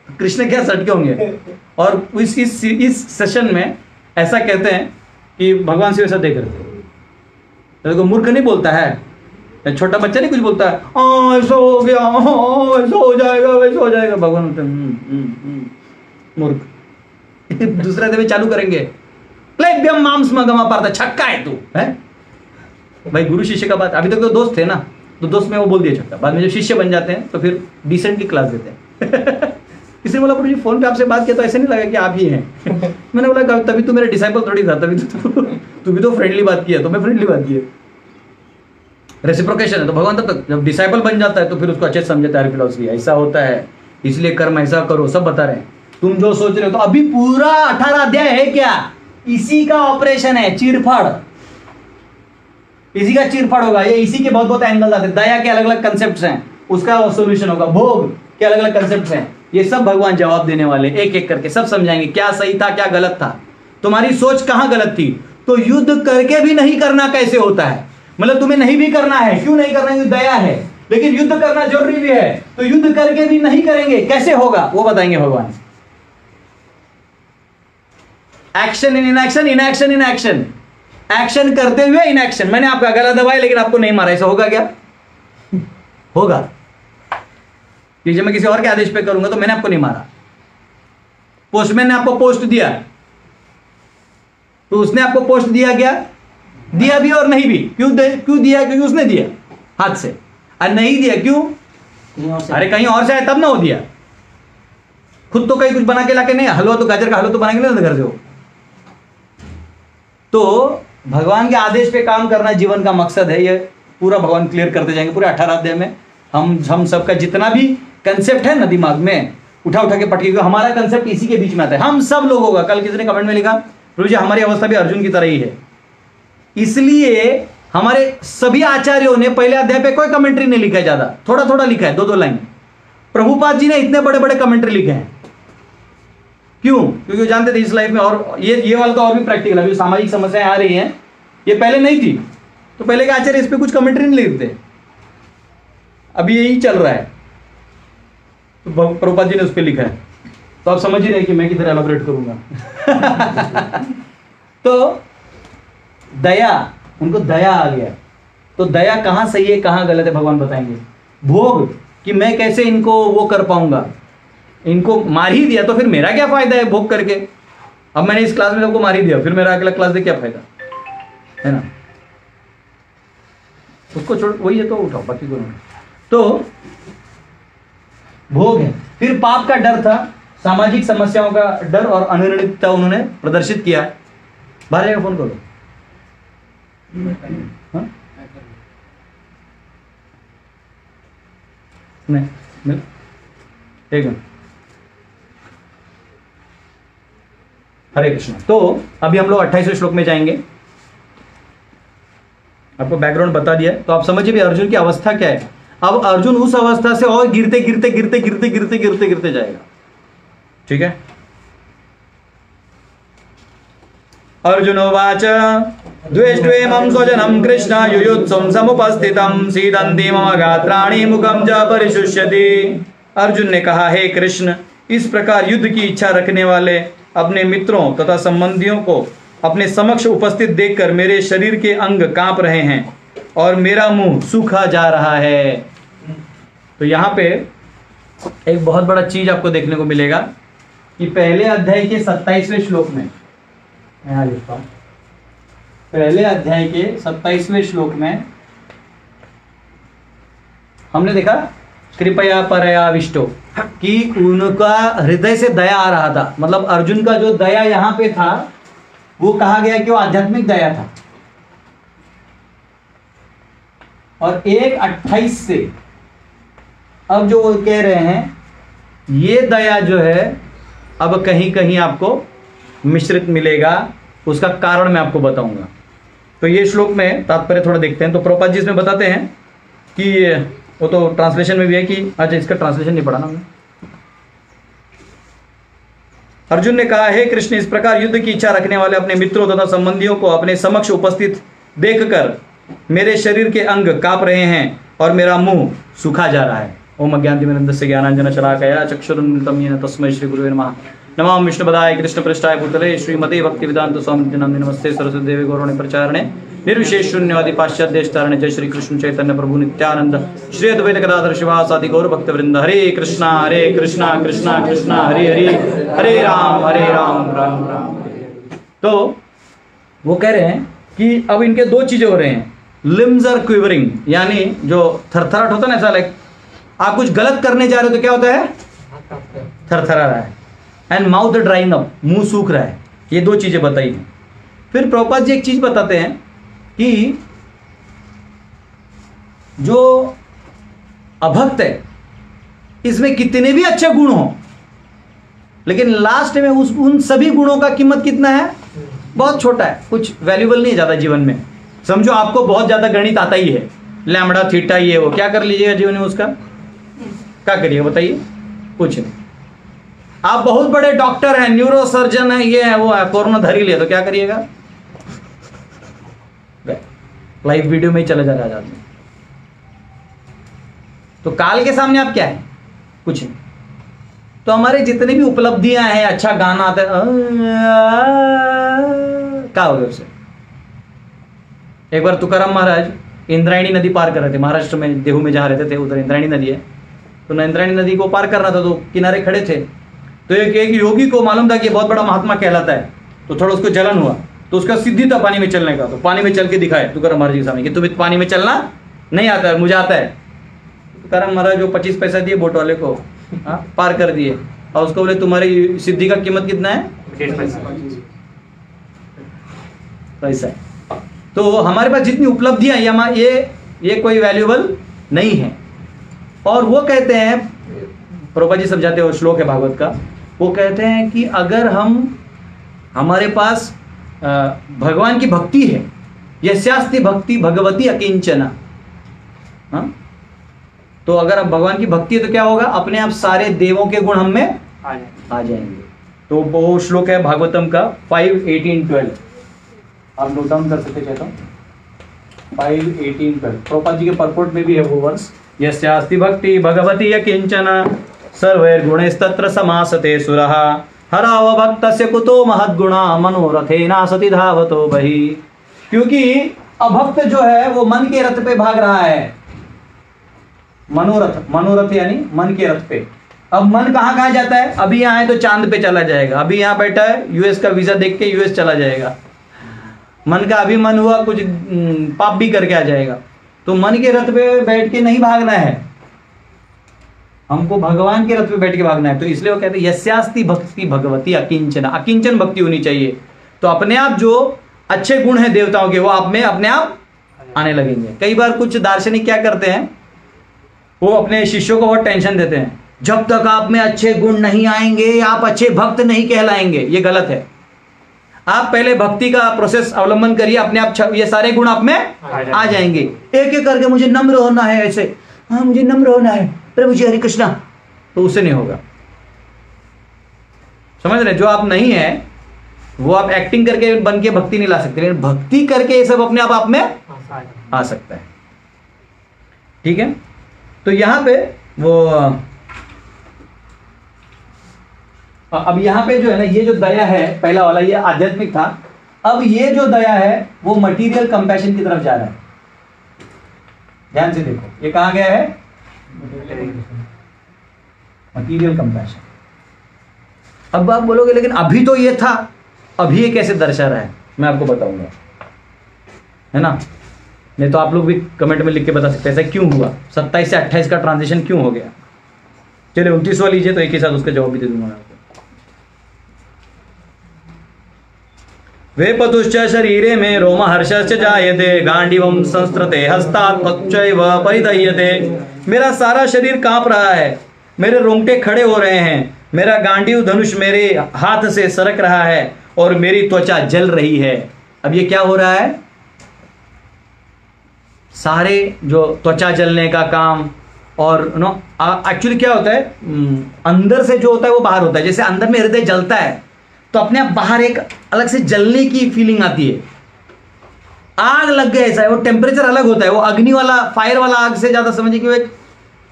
कृष्ण क्या सटके होंगे। और इस सेशन में ऐसा कहते हैं कि भगवान से वैसा देख रहे थे, तो मूर्ख नहीं बोलता है, छोटा बच्चा नहीं कुछ बोलता है, ऐसा हो गया, ऐसा हो जाएगा, वैसा हो जाएगा। भगवान होते मूर्ख। दूसरा देवे चालू करेंगे, क्लेब्यम मांस मगमा पार्थ, छक्का है तू है भाई। गुरु शिष्य का बात, अभी तक तो दोस्त थे ना, तो दोस्त में वो बोल दिया छक्का, बाद में जब शिष्य बन जाते हैं तो फिर डिसेंटली क्लास देते हैं। किसी ने बोला प्रभु जी फोन पे आपसे बात किया तो ऐसे नहीं लगा कि आप ही हैं। मैंने बोला तभी तो मेरा डिसाइपल थोड़ी था, तभी तू भी तो फ्रेंडली बात किया, तो मैं फ्रेंडली बात किया। रेसिप्रोकेशन है। तो भगवान तब जब डिसाइपल बन जाता है तो फिर उसको अच्छे से समझता है, फिलॉसफी ऐसा होता है, इसलिए कर्म ऐसा करो, सब बता रहे हैं। तुम जो सोच रहे हो, तो अभी पूरा 18 अध्याय है क्या, इसी का ऑपरेशन है, चीरफाड़, इसी का चीरफाड़ होगा। ये इसी के बहुत एंगल आते हैं, दया के अलग अलग कंसेप्ट हैं, उसका सोल्यूशन होगा, भोग के अलग अलग कंसेप्ट हैं, ये सब भगवान जवाब देने वाले, एक एक करके सब समझाएंगे क्या सही था क्या गलत था, तुम्हारी सोच कहां गलत थी। तो युद्ध करके भी नहीं करना कैसे होता है, मतलब तुम्हें नहीं भी करना है, क्यों नहीं करना है, दया है, लेकिन युद्ध करना जरूरी भी है, तो युद्ध करके भी नहीं करेंगे कैसे होगा, वो बताएंगे भगवान। Action in inaction, inaction in action, action करते हुए इनएक्शन। मैंने आपका गला दबाया लेकिन आपको नहीं मारा, ऐसा होगा क्या, होगा। कि जब मैं किसी और के आदेश पे करूंगा तो मैंने आपको नहीं मारा। पोस्टमैन ने आपको पोस्ट दिया तो उसने आपको पोस्ट दिया क्या? दिया भी और नहीं भी। क्यों दिया? क्योंकि उसने दिया हाथ से। और नहीं दिया क्यों? अरे कहीं और से आए तब ना हो दिया। खुद तो कहीं कुछ बना के लाके नहीं, हलवा तो गाजर का हलवा तो बना के नहीं घर से हो। तो भगवान के आदेश पे काम करना जीवन का मकसद है। ये पूरा भगवान क्लियर करते जाएंगे पूरे 18 अध्याय में। हम सबका जितना भी कंसेप्ट है ना दिमाग में उठा के पटके, हमारा कंसेप्ट इसी के बीच में आता है। हम सब लोगों का, कल किसी ने कमेंट में लिखा प्रभु जी हमारी अवस्था भी अर्जुन की तरह ही है। इसलिए हमारे सभी आचार्यों ने पहले अध्याय पे कोई कमेंट्री नहीं लिखा है, ज्यादा थोड़ा थोड़ा लिखा है, 2-2 लाइन। प्रभुपाद जी ने इतने बड़े बड़े कमेंट्री लिखे हैं। क्यों? क्योंकि वो जानते थे इस लाइफ में, और ये वाला तो और भी प्रैक्टिकल है। सामाजिक समस्याएं आ रही हैं, ये पहले नहीं थी, तो पहले के आचार्य इस पे कुछ कमेंट्री नहीं लिखते। अभी यही चल रहा है, तो प्रभुपाद जी ने उस पर लिखा है। तो आप समझ ही रहे कि मैं किधर एलाबोरेट करूंगा। तो दया, उनको दया आ गया। तो दया कहां सही है कहां गलत है भगवान बताएंगे। भोग कि मैं कैसे इनको वो कर पाऊंगा, इनको मार ही दिया तो फिर मेरा क्या फायदा है भोग करके। अब मैंने इस क्लास में सबको मार ही दिया, फिर मेरा अगला क्लास दे क्या फायदा है ना। उसको छोड़, वही है तो उठाओ, बाकी को। तो भोग है। फिर पाप का डर था, सामाजिक समस्याओं का डर और अनिर्णितता उन्होंने प्रदर्शित किया। बाहर जाकर फोन करो। नहीं एक मिनट। हरे कृष्ण। तो अभी हम लोग 28वें श्लोक में जाएंगे। आपको बैकग्राउंड बता दिया, तो आप समझिए भी अर्जुन की अवस्था क्या है। अब अर्जुन उस अवस्था से और गिरते गिरते गिरते गिरते गिरते गिरते गिरते जाएगा। ठीक है। अर्जुन उवाच द्वेष्ट्वेमं स्वजनं कृष्ण युयुत्सुं समुपस्थितं सीदन्ति मम गात्राणि मुखं च परिशुष्यति। अर्जुन ने कहा, हे कृष्ण, इस प्रकार युद्ध की इच्छा रखने वाले अपने मित्रों तथा संबंधियों को अपने समक्ष उपस्थित देखकर मेरे शरीर के अंग कांप रहे हैं और मेरा मुंह सूखा जा रहा है। तो यहां पे एक बहुत बड़ा चीज आपको देखने को मिलेगा कि पहले अध्याय के 27वें श्लोक में, यहां लिखता हूं, पहले अध्याय के 27वें श्लोक में हमने देखा कृपया परयाविष्टो कि उनका हृदय से दया आ रहा था। मतलब अर्जुन का जो दया यहां पे था वो कहा गया कि वो आध्यात्मिक दया था। और 1:28 से अब जो वो कह रहे हैं ये दया जो है अब कहीं कहीं आपको मिश्रित मिलेगा। उसका कारण मैं आपको बताऊंगा। तो ये श्लोक में तात्पर्य थोड़ा देखते हैं। तो प्रभुपाद जी इसमें बताते हैं कि वो तो ट्रांसलेशन में भी है कि, अच्छा इसका ट्रांसलेशन नहीं पढ़ा ना हमने। अर्जुन ने कहा, हे कृष्ण, इस प्रकार युद्ध की इच्छा रखने वाले अपने मित्रों तथा संबंधियों को अपने समक्ष उपस्थित देखकर मेरे शरीर के अंग कांप रहे हैं और मेरा मुंह सूखा जा रहा है। ओम अज्ञानतिमिरन्दस्य ज्ञानांजन शलाकया चक्षुरुन्मिलितं येन तस्मै श्री गुरुवे नमः। नमामि विष्णुपदाय कृष्णपृष्ठाय भूतले श्रीमते भक्तिवेदांत स्वामी नामिने नमस्ते सरस्वती देवी गौरवाणी प्रचारणे निर्विशेष शून्यवादी पाश्चात्यदेशतारणे जय श्री कृष्ण चैतन्य प्रभु नित्यानंद श्री अद्वैत गदाधर शिवासादि गौर भक्त वृंद। हरे कृष्णा कृष्णा कृष्णा हरे हरे हरे राम राम राम। तो वो कह रहे हैं कि अब इनके दो चीजें हो रहे हैं, लिम्स आर क्विवरिंग, यानी जो थरथराट होता है ना, ऐसा लाइक आप कुछ गलत करने जा रहे हो तो क्या होता है, थरथरा रहा है। एंड माउथ ड्राइंग अप, मुंह सूख रहा है। ये दो चीजें बताई हैं। फिर प्रभुपाद जी एक चीज बताते हैं कि जो अभक्त है इसमें कितने भी अच्छे गुण हो, लेकिन लास्ट में उन सभी गुणों का कीमत कितना है, बहुत छोटा है, कुछ वैल्यूबल नहीं है ज्यादा जीवन में। समझो आपको बहुत ज्यादा गणित आता ही है, लैम्बडा थीटा ये वो, क्या कर लीजिएगा जीवन में उसका, क्या करिएगा बताइए, कुछ नहीं। आप बहुत बड़े डॉक्टर हैं, न्यूरो सर्जन है, ये है वो है, कोरोना धर ही लिया तो क्या करिएगा, लाइव वीडियो में ही चला जा रहा है आदमी। तो काल के सामने आप क्या है, कुछ नहीं। तो हमारे जितने भी उपलब्धियां हैं, अच्छा गाना आता है, क्या हो गया उसे। एक बार तुकाराम महाराज इंद्रायणी नदी पार कर रहे थे, महाराष्ट्र में देहू में जहां रहते थे उधर इंद्रायणी नदी है। तो नैंद्रायणी नदी को पार करना था, तो किनारे खड़े थे। तो एक योगी को मालूम था कि बहुत बड़ा महात्मा कहलाता है, तो थोड़ा उसको जलन हुआ, तो उसका सिद्धि था पानी में चलने का। तो पानी में चल के दिखाए तुकाराम महाराज के सामने कि तुम्हें पानी में चलना नहीं आता है, मुझे आता है। तुकाराम महाराज जो 25 पैसा दिए बोट वाले को, पार कर दिए, और उसको बोले तुम्हारी सिद्धि का कीमत कितना है? 25 पैसा। तो हमारे पास जितनी उपलब्धियां ये कोई वैल्यूएबल नहीं है। और वो कहते हैं, प्रभुपाद जी समझाते हो, श्लोक है भागवत का, वो कहते हैं कि अगर हमारे पास भगवान की भक्ति है, यस्यास्ति भक्ति भगवती अकिंचना, तो अगर अब भगवान की भक्ति है तो क्या होगा? अपने आप सारे देवों के गुण हम में आ जाएंगे। तो वो श्लोक है भागवतम का 5:18-12, आप नोट डाउन कर सकते चाहता हूँ। 5:18-12 प्रभुपाद जी के परपोर्ट में भी है वो वर्ष। यस्यास्ति भक्ति भगवती यकिंचना सर्वैर्गुणैस्तत्र समासते सुरः हराव भक्तस्य कुतो महद्गुणा मनोरथेना सति धावतो बहि। क्योंकि अभक्त जो है वो मन के रथ पे भाग रहा है। मनोरथ यानी मन के रथ पे। अब मन कहाँ जाता है? अभी यहाँ है तो चांद पे चला जाएगा, अभी यहाँ बैठा है यूएस का वीजा देख के यूएस चला जाएगा। मन का अभी मन हुआ कुछ पाप भी करके आ जाएगा। तो मन के रथ पे बैठ के नहीं भागना है, हमको भगवान के रथ पे बैठ के भागना है। तो इसलिए वो कहते हैं यस्यास्ति भक्ति भगवती अकिंचना, अकिंचन भक्ति होनी चाहिए। तो अपने आप जो अच्छे गुण हैं देवताओं के, वो आप में अपने आप आने लगेंगे। कई बार कुछ दार्शनिक क्या करते हैं, वो अपने शिष्यों को बहुत टेंशन देते हैं, जब तक आप में अच्छे गुण नहीं आएंगे आप अच्छे भक्त नहीं कहलाएंगे। ये गलत है। आप पहले भक्ति का प्रोसेस अवलंबन करिए, अपने आप ये सारे गुण आप में आ जाएंगे। एक एक करके मुझे नम्र होना है, ऐसे हाँ मुझे नम्र होना है, प्रभु जी हरे कृष्णा, तो उससे नहीं होगा। समझ रहे? जो आप नहीं है वो आप एक्टिंग करके बन के भक्ति नहीं ला सकते, लेकिन भक्ति करके ये सब अपने आप में आ सकता है। ठीक है? तो यहां पे वो अब यहां पे जो है ना, ये जो दया है पहला वाला ये आध्यात्मिक था। अब ये जो दया है वो मटीरियल कंपैशन की तरफ जा रहा है। ध्यान से देखो, ये कहां गया है? Material compassion. अब आप बोलोगे लेकिन अभी तो ये था, अभी ये कैसे दर्शा रहा है? मैं आपको बताऊंगा, है ना? नहीं तो आप लोग भी कमेंट में लिख के बता सकते हैं ऐसा क्यों हुआ, 27 से 28 का ट्रांजिशन क्यों हो गया। चलिए 29वां लीजिए तो एक ही साथ उसका जवाब भी दे दूंगा मैं आपको। वे पतुश्च शरीरे में रोम हर्षश्च जायते गांडीवम संस्कृते हस्तात् पच्चैव परिदह्यते। मेरा सारा शरीर कांप रहा है, मेरे रोंगटे खड़े हो रहे हैं, मेरा गांडीव धनुष मेरे हाथ से सरक रहा है और मेरी त्वचा जल रही है। अब ये क्या हो रहा है? सारे जो त्वचा जलने का काम, और एक्चुअली क्या होता है, अंदर से जो होता है वो बाहर होता है। जैसे अंदर में हृदय जलता है तो अपने आप बाहर एक अलग से जलने की फीलिंग आती है। आग लग गया ऐसा है, वो टेम्परेचर अलग होता है। वो अग्नि वाला, फायर वाला आग से ज्यादा समझिए कि वो एक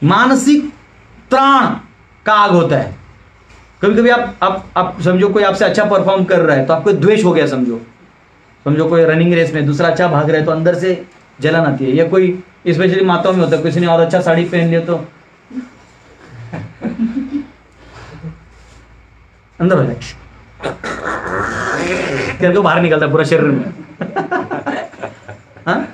मानसिक त्राण का आग होता है। कभी कभी आप समझो कोई आपसे अच्छा परफॉर्म कर रहा है तो आपको द्वेष हो गया, समझो कोई रनिंग रेस में दूसरा अच्छा भाग रहा है तो अंदर से जलन आती है। या कोई स्पेशली माताओं में होता है, किसी ने और अच्छा साड़ी पहन लिया तो अंदर हो जाए, तो बाहर निकलता है पूरा शरीर में। हाँ?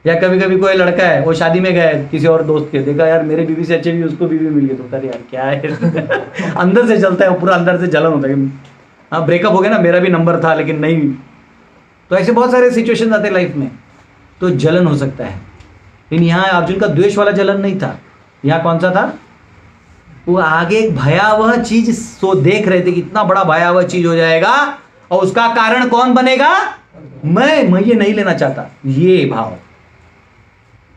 या कभी कभी कोई लड़का है वो शादी में गया है किसी और दोस्त के, देखा यार मेरे बीवी से अच्छे भी उसको बीवी मिल गई, तो यार क्या है अंदर से जलता है, पूरा अंदर से जलन होता है। हाँ ब्रेकअप हो गया ना, मेरा भी नंबर था लेकिन नहीं। तो ऐसे बहुत सारे सिचुएशन आते हैं लाइफ में, तो जलन हो सकता है। लेकिन यहाँ अर्जुन का द्वेष वाला जलन नहीं था। यहाँ कौन सा था? वो आगे एक भयावह चीज सो देख रहे थे कि इतना बड़ा भयावह चीज हो जाएगा और उसका कारण कौन बनेगा? मैं ये नहीं लेना चाहता, ये भाव।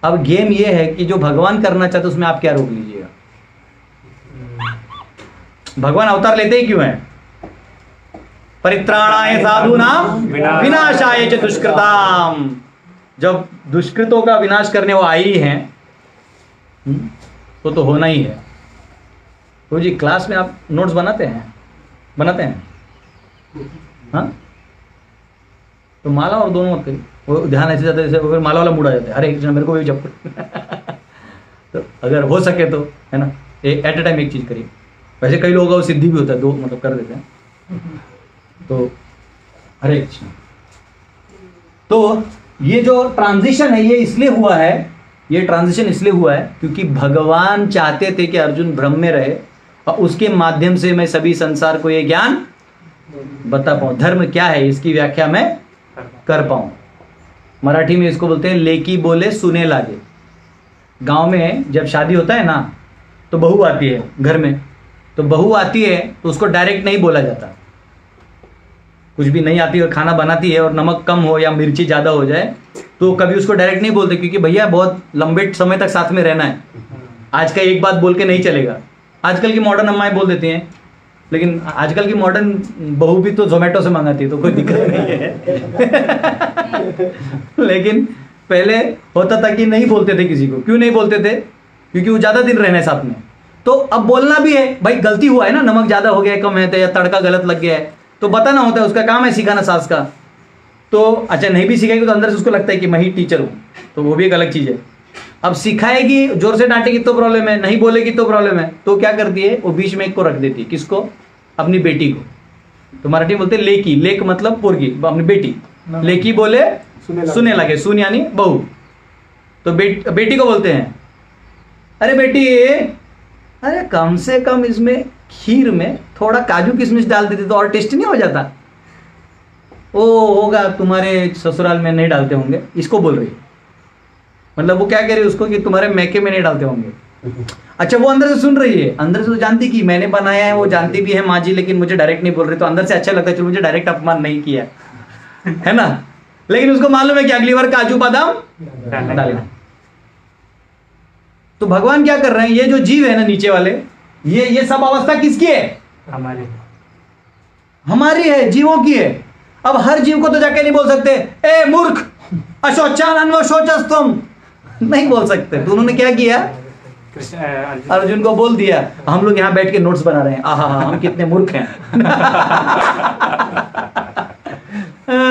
अब गेम ये है कि जो भगवान करना चाहते उसमें आप क्या रोक लीजिएगा। भगवान अवतार लेते ही क्यों है? परित्राणाय साधूनां विनाशाय च दुष्कृताम। जब दुष्कृतों का विनाश करने वो आई हैं तो होना ही है। तो जी क्लास में आप नोट्स बनाते हैं हाँ? तो माला और दोनों मत करिए, वो ध्यान ऐसे जाता है जैसे फिर माला वाला मूड आ जाता है, अरे कृष्ण मेरे को भी जब तो अगर हो सके तो, है ना, एट ए टाइम एक चीज करिए। वैसे कई लोगों को सिद्धि भी होता है, दो मतलब कर देते हैं। तो हरे कृष्ण। तो ये जो ट्रांजिशन है ये इसलिए हुआ है, ये ट्रांजिशन इसलिए हुआ है क्योंकि भगवान चाहते थे कि अर्जुन भ्रम में रहे और उसके माध्यम से मैं सभी संसार को ये ज्ञान बता पाऊं, धर्म क्या है इसकी व्याख्या मैं कर पाऊं। मराठी में इसको बोलते हैं लेकी बोले सुने लागे। गांव में जब शादी होता है ना तो बहू आती है घर में, तो बहू आती है तो उसको डायरेक्ट नहीं बोला जाता। कुछ भी नहीं आती और खाना बनाती है और नमक कम हो या मिर्ची ज़्यादा हो जाए तो कभी उसको डायरेक्ट नहीं बोलते, क्योंकि भैया बहुत लंबे समय तक साथ में रहना है, आज का एक बात बोल के नहीं चलेगा। आजकल की मॉडर्न अम्माएं बोल देती हैं, लेकिन आजकल की मॉडर्न बहू भी तो जोमेटो से मंगाती है तो कोई दिक्कत नहीं है। लेकिन पहले होता था कि नहीं बोलते थे किसी को। क्यों नहीं बोलते थे? क्योंकि वो ज़्यादा दिन रहने साथ में। तो अब बोलना भी है, भाई गलती हुआ है ना, नमक ज़्यादा हो गया है, कम है तो, या तड़का गलत लग गया है तो बताना होता है, उसका काम है सिखाना सास का। तो अच्छा नहीं भी सिखाएगी तो अंदर से उसको लगता है कि मैं ही टीचर हूँ, तो वो भी एक अलग चीज़ है। अब सिखाएगी, जोर से डांटेगी तो प्रॉब्लम है, नहीं बोलेगी तो प्रॉब्लम है, तो क्या करती है वो बीच में एक को रख देती है। किसको? अपनी बेटी को। तो मराठी में बोलते हैं लेकी, लेक मतलब पोरगी, अपनी बेटी। लेकी बोले सुने लगे, सुन यानी बहू। तो बेटी को बोलते हैं अरे बेटी, अरे कम से कम इसमें खीर में थोड़ा काजू किशमिश डाल देते तो और टेस्टी नहीं हो जाता? ओ होगा तुम्हारे ससुराल में नहीं डालते होंगे, इसको बोल रही है। मतलब वो क्या कह रही है उसको कि तुम्हारे मैके में नहीं डालते होंगे। अच्छा वो अंदर से सुन रही है, अंदर से तो जानती कि मैंने बनाया है, वो जानती भी है माँ जी, लेकिन मुझे डायरेक्ट नहीं बोल रही, तो अंदर से अच्छा लगता है चलो मुझे डायरेक्ट अपमान नहीं किया, है ना। लेकिन उसको मालूम है कि अगली बार काजू बादाम डालना। तो भगवान क्या कर रहे हैं, ये जो जीव है ना नीचे वाले, ये सब अवस्था किसकी है? हमारी है, जीवों की है। अब हर जीव को तो जाके नहीं बोल सकते ए मूर्ख अशोचान अनवशोचस तुम, नहीं बोल सकते। तो उन्होंने क्या किया, अर्जुन को बोल दिया। हम लोग यहाँ बैठ के नोट्स बना रहे हैं, आहा हम कितने मूर्ख हैं।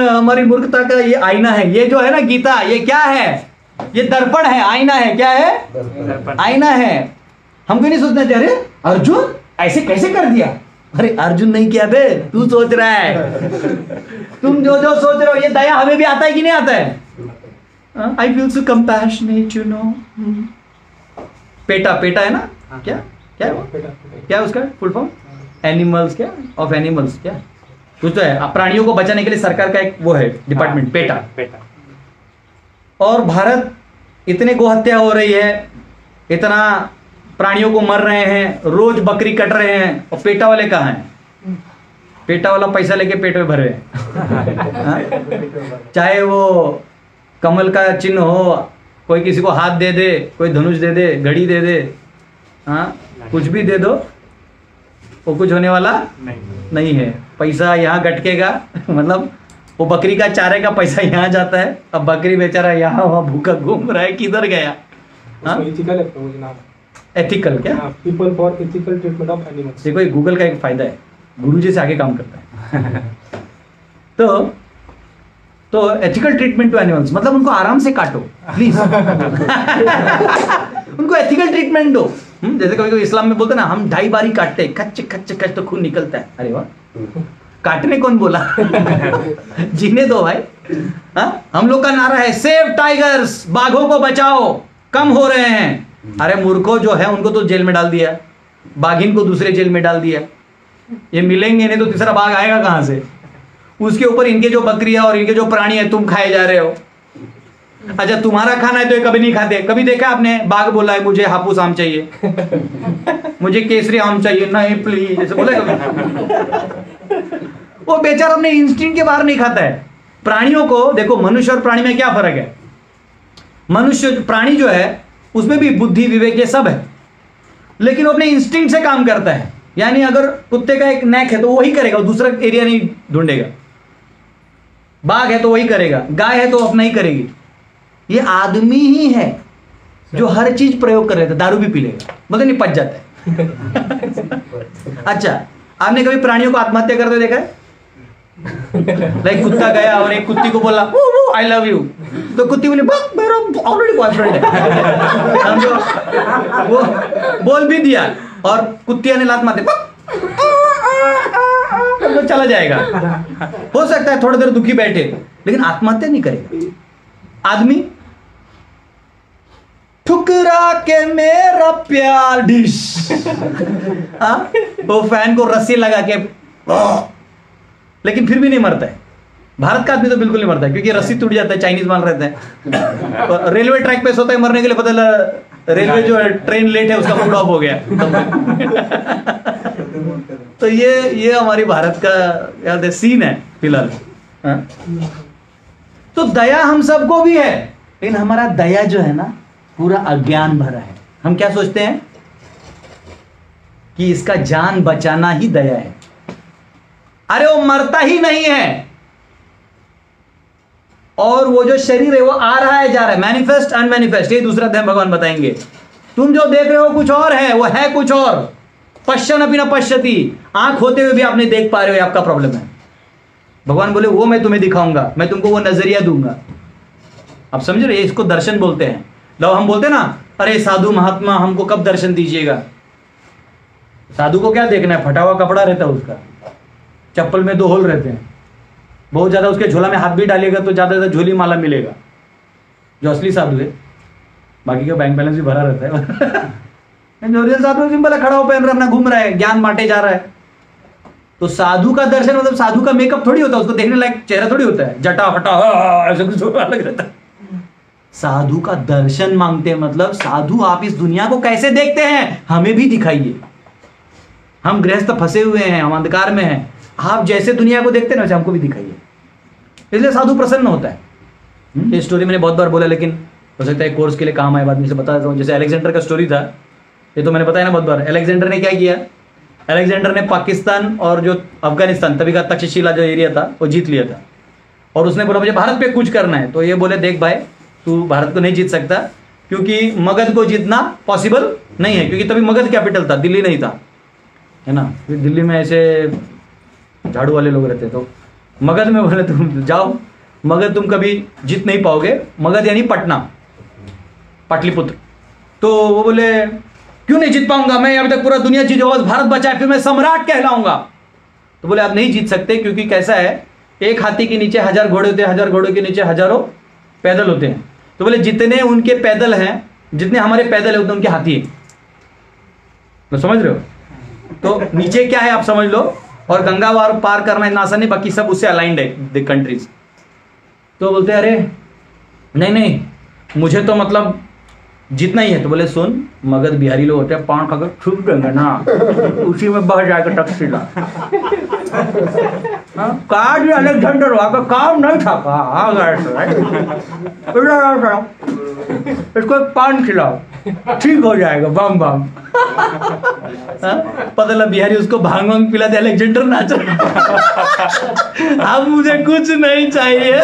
हमारी मूर्खता का ये आईना है, ये जो है ना गीता, ये क्या है? ये दर्पण है, आईना है। क्या है? आईना है। हमको नहीं सोचना चाहिए अरे अर्जुन ऐसे कैसे कर दिया। अरे अर्जुन नहीं किया बे, तू सोच रहा है। तुम जो जो सोच रहे हो, ये दया हमें भी आता है कि नहीं आता है? I feel so compassionate you know. PETA, PETA है ना, क्या क्या है वो? क्या है उसका फुल फॉर्म? एनिमल्स, क्या ऑफ एनिमल्स, क्या कुछ तो है। प्राणियों को बचाने के लिए सरकार का एक वो है डिपार्टमेंट, पेटा। और भारत इतने गोहत्या हो रही है, इतना प्राणियों को मर रहे हैं, रोज बकरी कट रहे हैं, और पेटा वाले कहाँ हैं? पेटा वाला पैसा लेके पेट में भर रहे हैं। चाहे वो कमल का चिन्ह हो, कोई किसी को हाथ दे दे, कोई धनुष दे दे, घड़ी दे दे, हाँ कुछ भी दे दो, वो कुछ होने वाला नहीं है। पैसा यहाँ गटकेगा। मतलब वो बकरी का चारे का पैसा यहाँ जाता है, अब बकरी बेचारा यहाँ वहाँ भूखा घूम रहा है, किधर गया? एथिकल, क्या? People for ethical treatment of animals. देखो ये गूगल का एक फायदा है, गुरुजी से आगे काम करता है। तो एथिकल ट्रीटमेंट टू एनिमल्स मतलब उनको आराम से काटो प्लीज। उनको एथिकल ट्रीटमेंट दो। जैसे कभी कभी इस्लाम में बोलते ना, हम 2.5 बारी काटते हैं, कच्चे कच्चे कच्चे तो खून निकलता है। अरे वाह, काटने कौन बोला? जीने दो भाई। हाँ, हम लोग का नारा है सेव टाइगर्स, बाघों को बचाओ, कम हो रहे हैं। अरे मूर्खों जो है उनको तो जेल में डाल दिया, बाघिन को दूसरे जेल में डाल दिया। ये मिलेंगे नहीं तो तीसरा बाघ आएगा कहां से? उसके ऊपर इनके जो बकरियां और इनके जो प्राणी है तुम खाए जा रहे हो। अच्छा तुम्हारा खाना है तो ये कभी नहीं खाते। कभी देखा आपने बाघ बोला है मुझे हापूस आम चाहिए, मुझे केसरी आम चाहिए, नहीं प्लीज, ऐसे बोले कभी? वो बेचारा अपने इंस्टिंक्ट के बाहर नहीं खाता है। प्राणियों को देखो, मनुष्य और प्राणी में क्या फर्क है? मनुष्य प्राणी जो है उसमें भी बुद्धि विवेक ये सब है, लेकिन वो अपने इंस्टिंक्ट से काम करता है। यानी अगर कुत्ते का एक नेक है तो वही करेगा, दूसरा एरिया नहीं ढूंढेगा। बाघ है तो वही करेगा, गाय है तो अपना ही करेगी। ये आदमी ही है जो हर चीज प्रयोग कर रहे थे, दारू भी पी लेगा, मतलब नहीं पच जाता है। अच्छा आपने कभी प्राणियों को आत्महत्या करते देखा है? लाइक कुत्ता गया और एक कुत्ती को बोला वो आई लव यू, तो कुत्ती बोली बक मेरा ऑलरेडी बॉयफ्रेंड है। समझो, वो बोल भी दिया और कुत्तिया ने लात मारते तो चला जाएगा। हो सकता है थोड़ी देर दुखी बैठे, लेकिन आत्महत्या नहीं करेगा। आदमी ठुकरा के मेरा प्यार डिश, वो फैन को रस्सी लगा के, लेकिन फिर भी नहीं मरता है। भारत का आदमी तो बिल्कुल नहीं मरता है, क्योंकि रस्सी टूट जाता है, चाइनीज माल रहता है। रेलवे ट्रैक पे सोता है मरने के लिए, पता लगा रेलवे जो है ट्रेन लेट है उसका मूड ऑफ हो गया। तो ये हमारी भारत का याद है सीन है फिलहाल। तो दया हम सबको भी है, लेकिन हमारा दया जो है ना पूरा अज्ञान भरा है। हम क्या सोचते हैं कि इसका जान बचाना ही दया है। अरे वो मरता ही नहीं है, और वो जो शरीर है वो आ रहा है जा रहा है, मैनिफेस्ट अनमैनिफेस्ट, ये दूसरा अध्याय भगवान बताएंगे। तुम जो देख रहे हो कुछ और है, वो है कुछ और। पश्चन अपनी न पश्यति, आंख होते हुए भी आप नहीं देख पा रहे हो, आपका प्रॉब्लम है। भगवान बोले वो मैं तुम्हें दिखाऊंगा, मैं तुमको वो नजरिया दूंगा। आप समझ रहे, इसको दर्शन बोलते हैं। लो हम बोलते ना, अरे साधु महात्मा हमको कब दर्शन दीजिएगा। साधु को क्या देखना है, फटा हुआ कपड़ा रहता है उसका, चप्पल में 2 होल रहते हैं, बहुत ज्यादा उसके झोला में हाथ भी डालिएगा तो ज्यादा ज्यादा झोली माला मिलेगा, जो असली साधु है। बाकी का बैंक बैलेंस भी भरा रहता है। जो रियल साधु सिंपल है, खड़ा हो पहन रहा अपना घूम रहा है, ज्ञान बांटे जा रहा है। तो साधु का दर्शन मतलब साधु का मेकअप थोड़ी होता है, उसको देखने लायक चेहरा थोड़ी होता है, जटा फटा ऐसा कुछ अलग रहता है। साधु का दर्शन मांगते हैं, मतलब साधु आप इस दुनिया को कैसे देखते हैं हमें भी दिखाइए। हम गृहस्थ फंसे हुए हैं, हम अंधकार में हैं, आप जैसे दुनिया को देखते हैं वैसे हमको भी दिखाइए। इसलिए साधु प्रसन्न होता है। ये स्टोरी मैंने बहुत बार बोला, लेकिन हो सकता है कोर्स के लिए काम आए, बाद में से बता देता हूँ। जैसे अलेक्जेंडर का स्टोरी था, ये तो मैंने बताया ना बहुत बार। अलेक्जेंडर ने क्या किया, अलेक्जेंडर ने पाकिस्तान और जो अफगानिस्तान तभी का तक्षशिला जो एरिया था वो जीत लिया था, और उसने बोला मुझे भारत पे कुछ करना है। तो ये बोले देख भाई तू भारत को नहीं जीत सकता, क्योंकि मगध को जीतना पॉसिबल नहीं है, क्योंकि तभी मगध कैपिटल था, दिल्ली नहीं था, है ना। दिल्ली में ऐसे झाड़ू वाले लोग रहते, तो मगध में बोले तुम जाओ, मगध तुम कभी जीत नहीं पाओगे। मगध यानी पटना, पाटलिपुत्र। तो वो बोले क्यों नहीं जीत पाऊंगा, मैं अभी तक पूरा दुनिया जीत जाऊंगा, भारत बचाए फिर मैं सम्राट कहलाऊंगा। तो बोले आप नहीं जीत सकते, क्योंकि कैसा है, एक हाथी के नीचे 1000 घोड़े होते हैं, 1000 घोड़ों के नीचे हजारों पैदल होते हैं। तो बोले जितने उनके पैदल हैं, जितने हमारे पैदल है उतने उनके हाथी है। तो समझ रहे हो, तो नीचे क्या है आप समझ लो। और गंगा पार करना इतना आसान नहीं, बाकी सब उससे अलाइंड है द कंट्रीज। तो बोलते अरे नहीं नहीं मुझे तो मतलब जीतना ही है। तो बोले सुन, मगध बिहारी लोग होते हैं, पान खाकर छूट देंगे ना, उसी में बह जाएगा तक्षशिला। कार्ड अलेक्जेंडर वहां का काम नहीं था, इसको पान खिलाओ ठीक हो जाएगा, बम बम। पता लगा बिहारी उसको भांग वांग पिला दे, अलेक्जेंडर नाच रहा। अब मुझे कुछ नहीं चाहिए।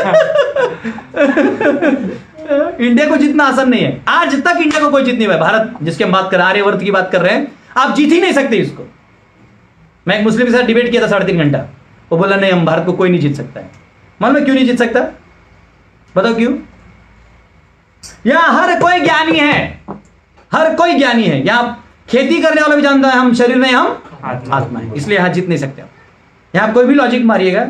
इंडिया को जीतना आसान नहीं है, आज तक इंडिया को कोई जीत नहीं पाया। भारत जिसके हम बात कर रहे हैं, आर्यवर्त की बात कर रहे हैं, आप जीत ही नहीं सकते इसको। मैं एक मुस्लिम के साथ डिबेट किया था 3.5 घंटा, वो बोला नहीं हम भारत को कोई नहीं जीत सकता है। मालूम है क्यों नहीं जीत सकता, बताओ क्यों। यहां हर कोई ज्ञानी है, हर कोई ज्ञानी है। यहां खेती करने वाला भी जानता है हम शरीर नहीं, हम आत्मा है, इसलिए यहां जीत नहीं सकते। यहां कोई भी लॉजिक मारिएगा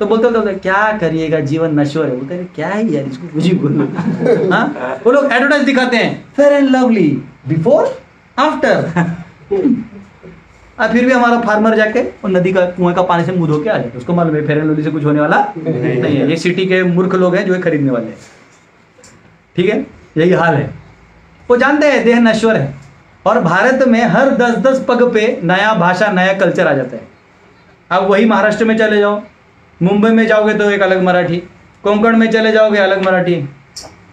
तो बोलते क्या करिएगा, जीवन नश्वर है। बोलते क्या है यार, इसको कुछ ही बोलो। हाँ, वो लोग एडवर्टाइज दिखाते हैं, fair and lovely before after. फिर भी हमारा फार्मर जाके और नदी का कुएं का पानी से मुंह धो के आ जाए, उसको मालूम है फेयर एंड लवली से कुछ होने वाला नहीं है। ये सिटी के मूर्ख लोग हैं जो खरीदने वाले हैं। ठीक है, यही हाल है। वो जानते हैं देह नश्वर है, और भारत में हर 10-10 पग पे नया भाषा नया कल्चर आ जाता है। अब वही महाराष्ट्र में चले जाओ, मुंबई में जाओगे तो एक अलग मराठी, कोंकण में चले जाओगे अलग मराठी,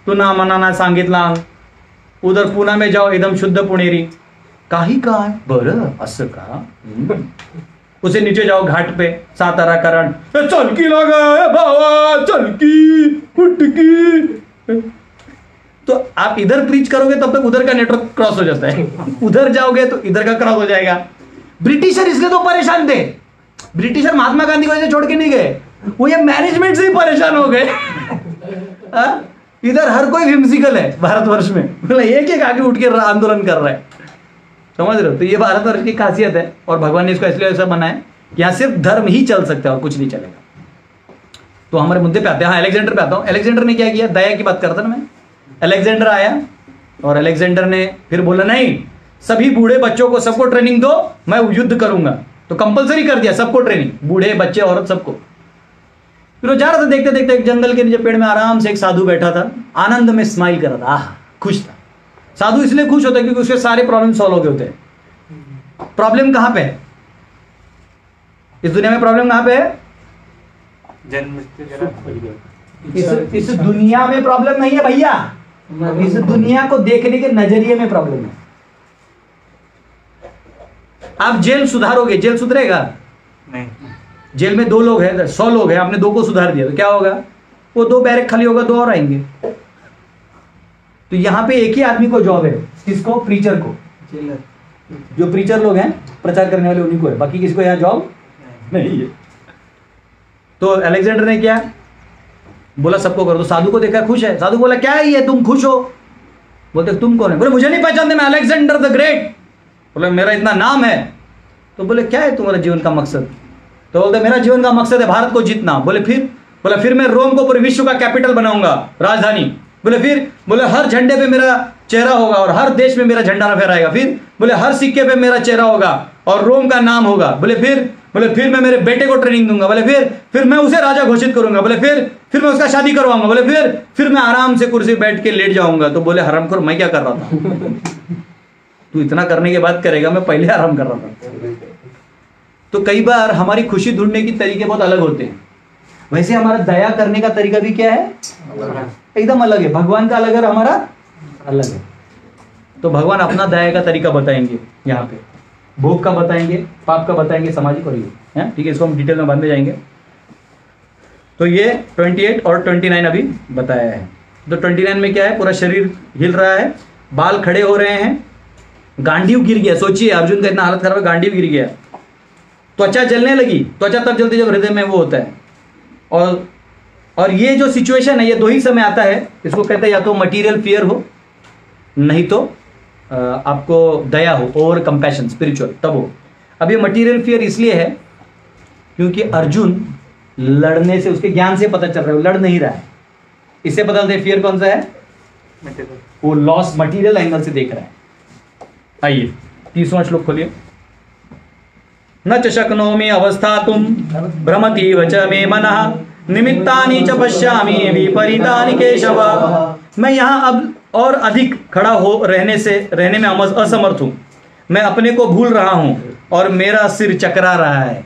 तुना मनाना सांगितला। उधर पुणे में जाओ एकदम शुद्ध पुणेरी, काही काय बरं असं का। उसे नीचे जाओ घाट पे सातारा करण, चलकी लगा भावा चलकी फुटकी। तो आप इधर प्रीच करोगे तब तक उधर का नेटवर्क क्रॉस हो जाता है, उधर जाओगे तो इधर का क्रॉस हो जाएगा। ब्रिटिशर इसलिए तो परेशान थे, ब्रिटिशर महात्मा गांधी को ऐसे छोड़ के नहीं गए, वो ये मैनेजमेंट से ही परेशान हो गए। इधर हर कोई व्हिम्सिकल है भारतवर्ष में, मतलब एक एक आगे उठ के आंदोलन कर रहा है, समझ रहे हो। तो ये भारतवर्ष की खासियत है, और भगवान ने इसको इसलिए ऐसा बनाया कि यहाँ सिर्फ धर्म ही चल सकता है और कुछ नहीं चलेगा। तो हमारे मुद्दे पे आते हैं। हाँ, अलेक्जेंडर पे आता हूँ। अलेक्जेंडर ने क्या किया, दया की बात करता ना मैं। अलेक्जेंडर आया और अलेक्जेंडर ने फिर बोला नहीं, सभी बूढ़े बच्चों को सबको ट्रेनिंग दो, मैं युद्ध करूंगा। तो कंपलसरी कर दिया सबको ट्रेनिंग, बूढ़े बच्चे औरत सबको। फिर वो जा रहा था, देखते देखते एक जंगल के नीचे पेड़ में आराम से एक साधु बैठा था, आनंद में स्माइल कर रहा था, आह खुश था। साधु इसलिए खुश होता है क्योंकि उसके सारे प्रॉब्लम सॉल्व हो गए होते हैं। प्रॉब्लम कहां पे है इस दुनिया में? प्रॉब्लम कहां पे है? इस दुनिया में प्रॉब्लम नहीं है भैया, इस दुनिया को देखने के नजरिए में प्रॉब्लम है। आप जेल सुधारोगे, जेल सुधरेगा नहीं। जेल में 2 लोग हैं, 100 लोग हैं, आपने 2 को सुधार दिया तो क्या होगा? वो 2 बैरक खाली होगा, 2 और आएंगे। तो यहां पे एक ही आदमी को जॉब है, किसको? प्रीचर को। जो प्रीचर लोग हैं, प्रचार करने वाले, उन्हीं को है, बाकी किसको यहाँ जॉब नहीं है। तो अलेक्जेंडर ने क्या बोला, सबको करो। तो साधु को देखा खुश है, साधु बोला क्या है ये, तुम खुश हो? बोलते तुम कौन है? बोले मुझे नहीं पहचानते, मैं अलेक्जेंडर द ग्रेट। बोले मेरा इतना नाम है। तो बोले क्या है तुम्हारा जीवन का मकसद? तो बोलते मेरा जीवन का मकसद है भारत को जीतना। बोले फिर? बोले फिर मैं रोम को पूरे विश्व का कैपिटल बनाऊंगा, राजधानी। बोले फिर? बोले हर झंडे पे मेरा चेहरा होगा और हर देश में मेरा झंडा फहराएगा। फिर? बोले हर सिक्के पे मेरा चेहरा होगा और रोम का नाम होगा। बोले फिर? बोले फिर मैं मेरे बेटे को ट्रेनिंग दूंगा। बोले फिर मैं उसे राजा घोषित करूंगा। बोले फिर मैं उसका शादी करवाऊंगा। बोले फिर मैं आराम से कुर्सी बैठ के लेट जाऊंगा। तो बोले हरामखोर, मैं क्या कर रहा था? तू इतना करने के बाद करेगा, मैं पहले आराम कर रहा था। तो कई बार हमारी खुशी ढूंढने की तरीके बहुत अलग होते हैं। वैसे हमारा दया करने का तरीका भी क्या है? एकदम अलग है। भगवान का अलग है, हमारा अलग है। तो भगवान अपना दया का तरीका बताएंगे यहाँ पे, भोग का बताएंगे, पाप का बताएंगे, सामाजिक और ये है, ठीक है। इसको हम डिटेल में बाद में जाएंगे। तो ये 28 और 29 अभी बताया है। तो 29 में क्या है? पूरा शरीर हिल रहा है, बाल खड़े हो रहे हैं, गांडीव गिर गया। सोचिए अर्जुन का इतना हालत खराब है, गांडीव गिर गया, त्वचा जलने लगी। त्वचा तब जलती जब हृदय में वो होता है। और ये जो सिचुएशन है, ये 2 ही समय आता है। इसको कहते हैं या तो मटीरियल फियर हो, नहीं तो आपको दया हो, ओवर कंपैशन, स्पिरिचुअल, तब हो। अब ये मटीरियल फियर इसलिए है क्योंकि अर्जुन लड़ने से, उसके ज्ञान से पता चल रहा है वो लड़ नहीं रहा है। इससे पता चलता है फियर कौन सा है, वो लॉस मटीरियल एंगल से देख रहा है। आइए 30वां श्लोक खोलिए। न च शक्नोमि अवस्थातुं भ्रमतीव च मे मनः निमित्तानि च पश्यामि विपरीतानि केशव। मैं यहाँ अब और अधिक खड़ा रहने में असमर्थ हूं। मैं अपने को भूल रहा हूं और मेरा सिर चकरा रहा है।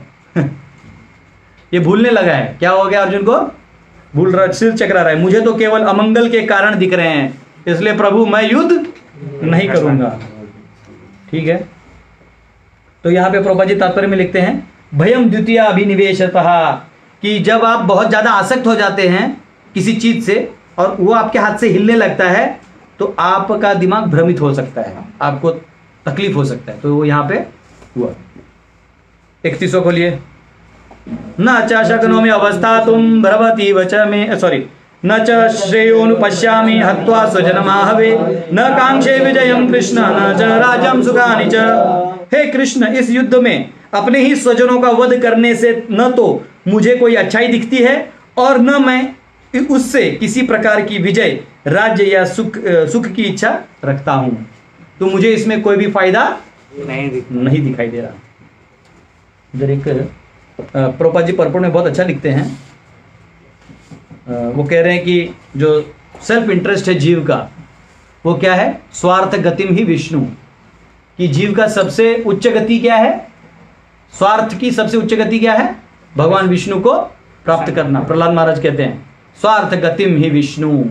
ये भूलने लगा है। क्या हो गया अर्जुन को? भूल रहा, सिर चकरा रहा है। मुझे तो केवल अमंगल के कारण दिख रहे हैं, इसलिए प्रभु मैं युद्ध नहीं करूंगा। ठीक है। तो यहां पे प्रभुपाद जी तात्पर्य में लिखते हैं भयम द्वितीय अभिनिवेशतः, कि जब आप बहुत ज्यादा आसक्त हो जाते हैं किसी चीज से और वो आपके हाथ से हिलने लगता है तो आपका दिमाग भ्रमित हो सकता है, आपको तकलीफ हो सकता है। तो वो यहां पे हुआ। 31 खोलिए। न च शक्नोमि अवस्थातुं भ्रमतीव च मे, सॉरी, न च श्रेयोनु पश्यामि हत्वा स्वजनमाहवे, न कांक्षे विजयम कृष्ण न च राज्यम सुखानि च। हे कृष्ण, इस युद्ध में अपने ही स्वजनों का वध करने से न तो मुझे कोई अच्छाई दिखती है और न मैं उससे किसी प्रकार की विजय, राज्य या सुख की इच्छा रखता हूं। तो मुझे इसमें कोई भी फायदा नहीं दिखाई दे रहा। इधर एक प्रभुपाद जी पर्पण में बहुत अच्छा लिखते हैं। वो कह रहे हैं कि जो सेल्फ इंटरेस्ट है जीव का, वो क्या है? स्वार्थ गतिम ही विष्णु, कि जीव का सबसे उच्च गति क्या है? स्वार्थ की सबसे उच्च गति क्या है? भगवान विष्णु को प्राप्त करना। प्रहलाद महाराज कहते हैं स्वार्थ गतिम ही विष्णु।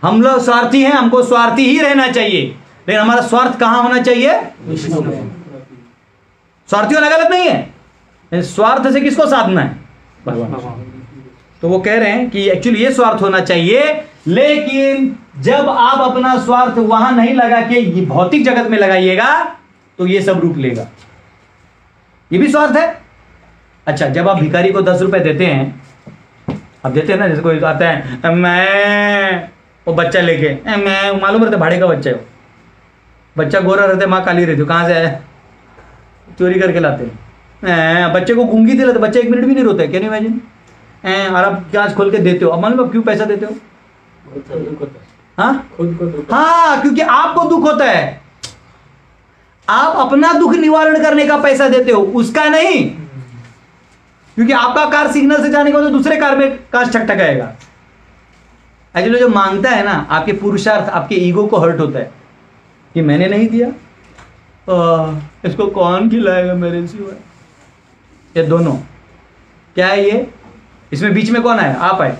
हम लोग स्वार्थी हैं, हमको स्वार्थी ही रहना चाहिए, लेकिन हमारा स्वार्थ कहां होना चाहिए? विष्णु में। स्वार्थी होना गलत नहीं है, स्वार्थ से किसको साधना है? भगवान। तो वो कह रहे हैं कि एक्चुअली ये स्वार्थ होना चाहिए, लेकिन जब आप अपना स्वार्थ वहां नहीं लगा के ये भौतिक जगत में लगाइएगा तो ये सब रूप लेगा। ये भी स्वार्थ है। अच्छा, जब आप भिखारी को 10 रुपए देते हैं अब देते हैं ना, जैसे कोई आता है मैं वो बच्चा लेके मैं मालूम रहता भाड़े का बच्चा है वो, बच्चा गोरा रहता है माँ काली रहती है, कहाँ से आया, चोरी करके लाते हैं। बच्चे को गूंगी दिलाते, बच्चा 1 मिनट भी नहीं रोता है, कैन यू इमेजिन। और आप कांच खोल के देते हो, अब मालूम क्यों पैसा देते हो? हाँ, क्योंकि आपको दुख होता है, आप अपना दुख निवारण करने का पैसा देते हो, उसका नहीं। क्योंकि आपका कार सिग्नल से जाने के बाद दूसरे कार में कांच ठकठकाएगा। एक्चुअली जो मांगता है ना, आपके पुरुषार्थ, आपके ईगो को हर्ट होता है कि मैंने नहीं दिया, इसको कौन खिलाएगा मेरे सिवा। ये दोनों क्या है, ये इसमें बीच में कौन आए? आप आए।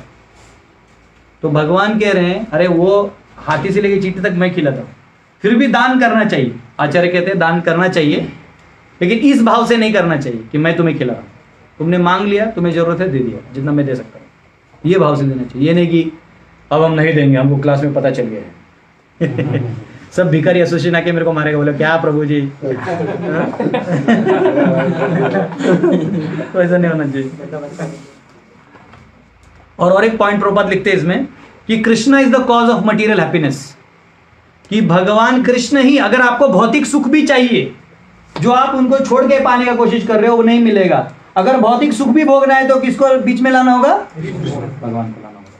तो भगवान कह रहे हैं अरे वो हाथी से लेके चींटी तक मैं खिलाता हूं, फिर भी दान करना चाहिए। आचार्य कहते हैं दान करना चाहिए, लेकिन इस भाव से नहीं करना चाहिए कि मैं तुम्हें खिला रहा हूं, तुमने मांग लिया, तुम्हें जरूरत है, दे दिया जितना मैं दे सकता हूं, ये भाव से देना चाहिए। ये नहीं कि अब हम नहीं देंगे, हमको क्लास में पता चल गया है। सब भिखारी एसोसिएशन आके मेरे को मारेगा, बोले क्या प्रभु जी। तो ऐसा नहीं होना चाहिए। और एक पॉइंट प्रभुपाद लिखते हैं इसमें कि Krishna is the cause of material happiness, कि भगवान कृष्ण ही, अगर आपको भौतिक सुख भी चाहिए जो आप उनको छोड़ के पाने का कोशिश कर रहे हो वो नहीं मिलेगा, अगर भौतिक सुख भी भोगना है तो किसको बीच में लाना होगा? भगवान को लाना होगा,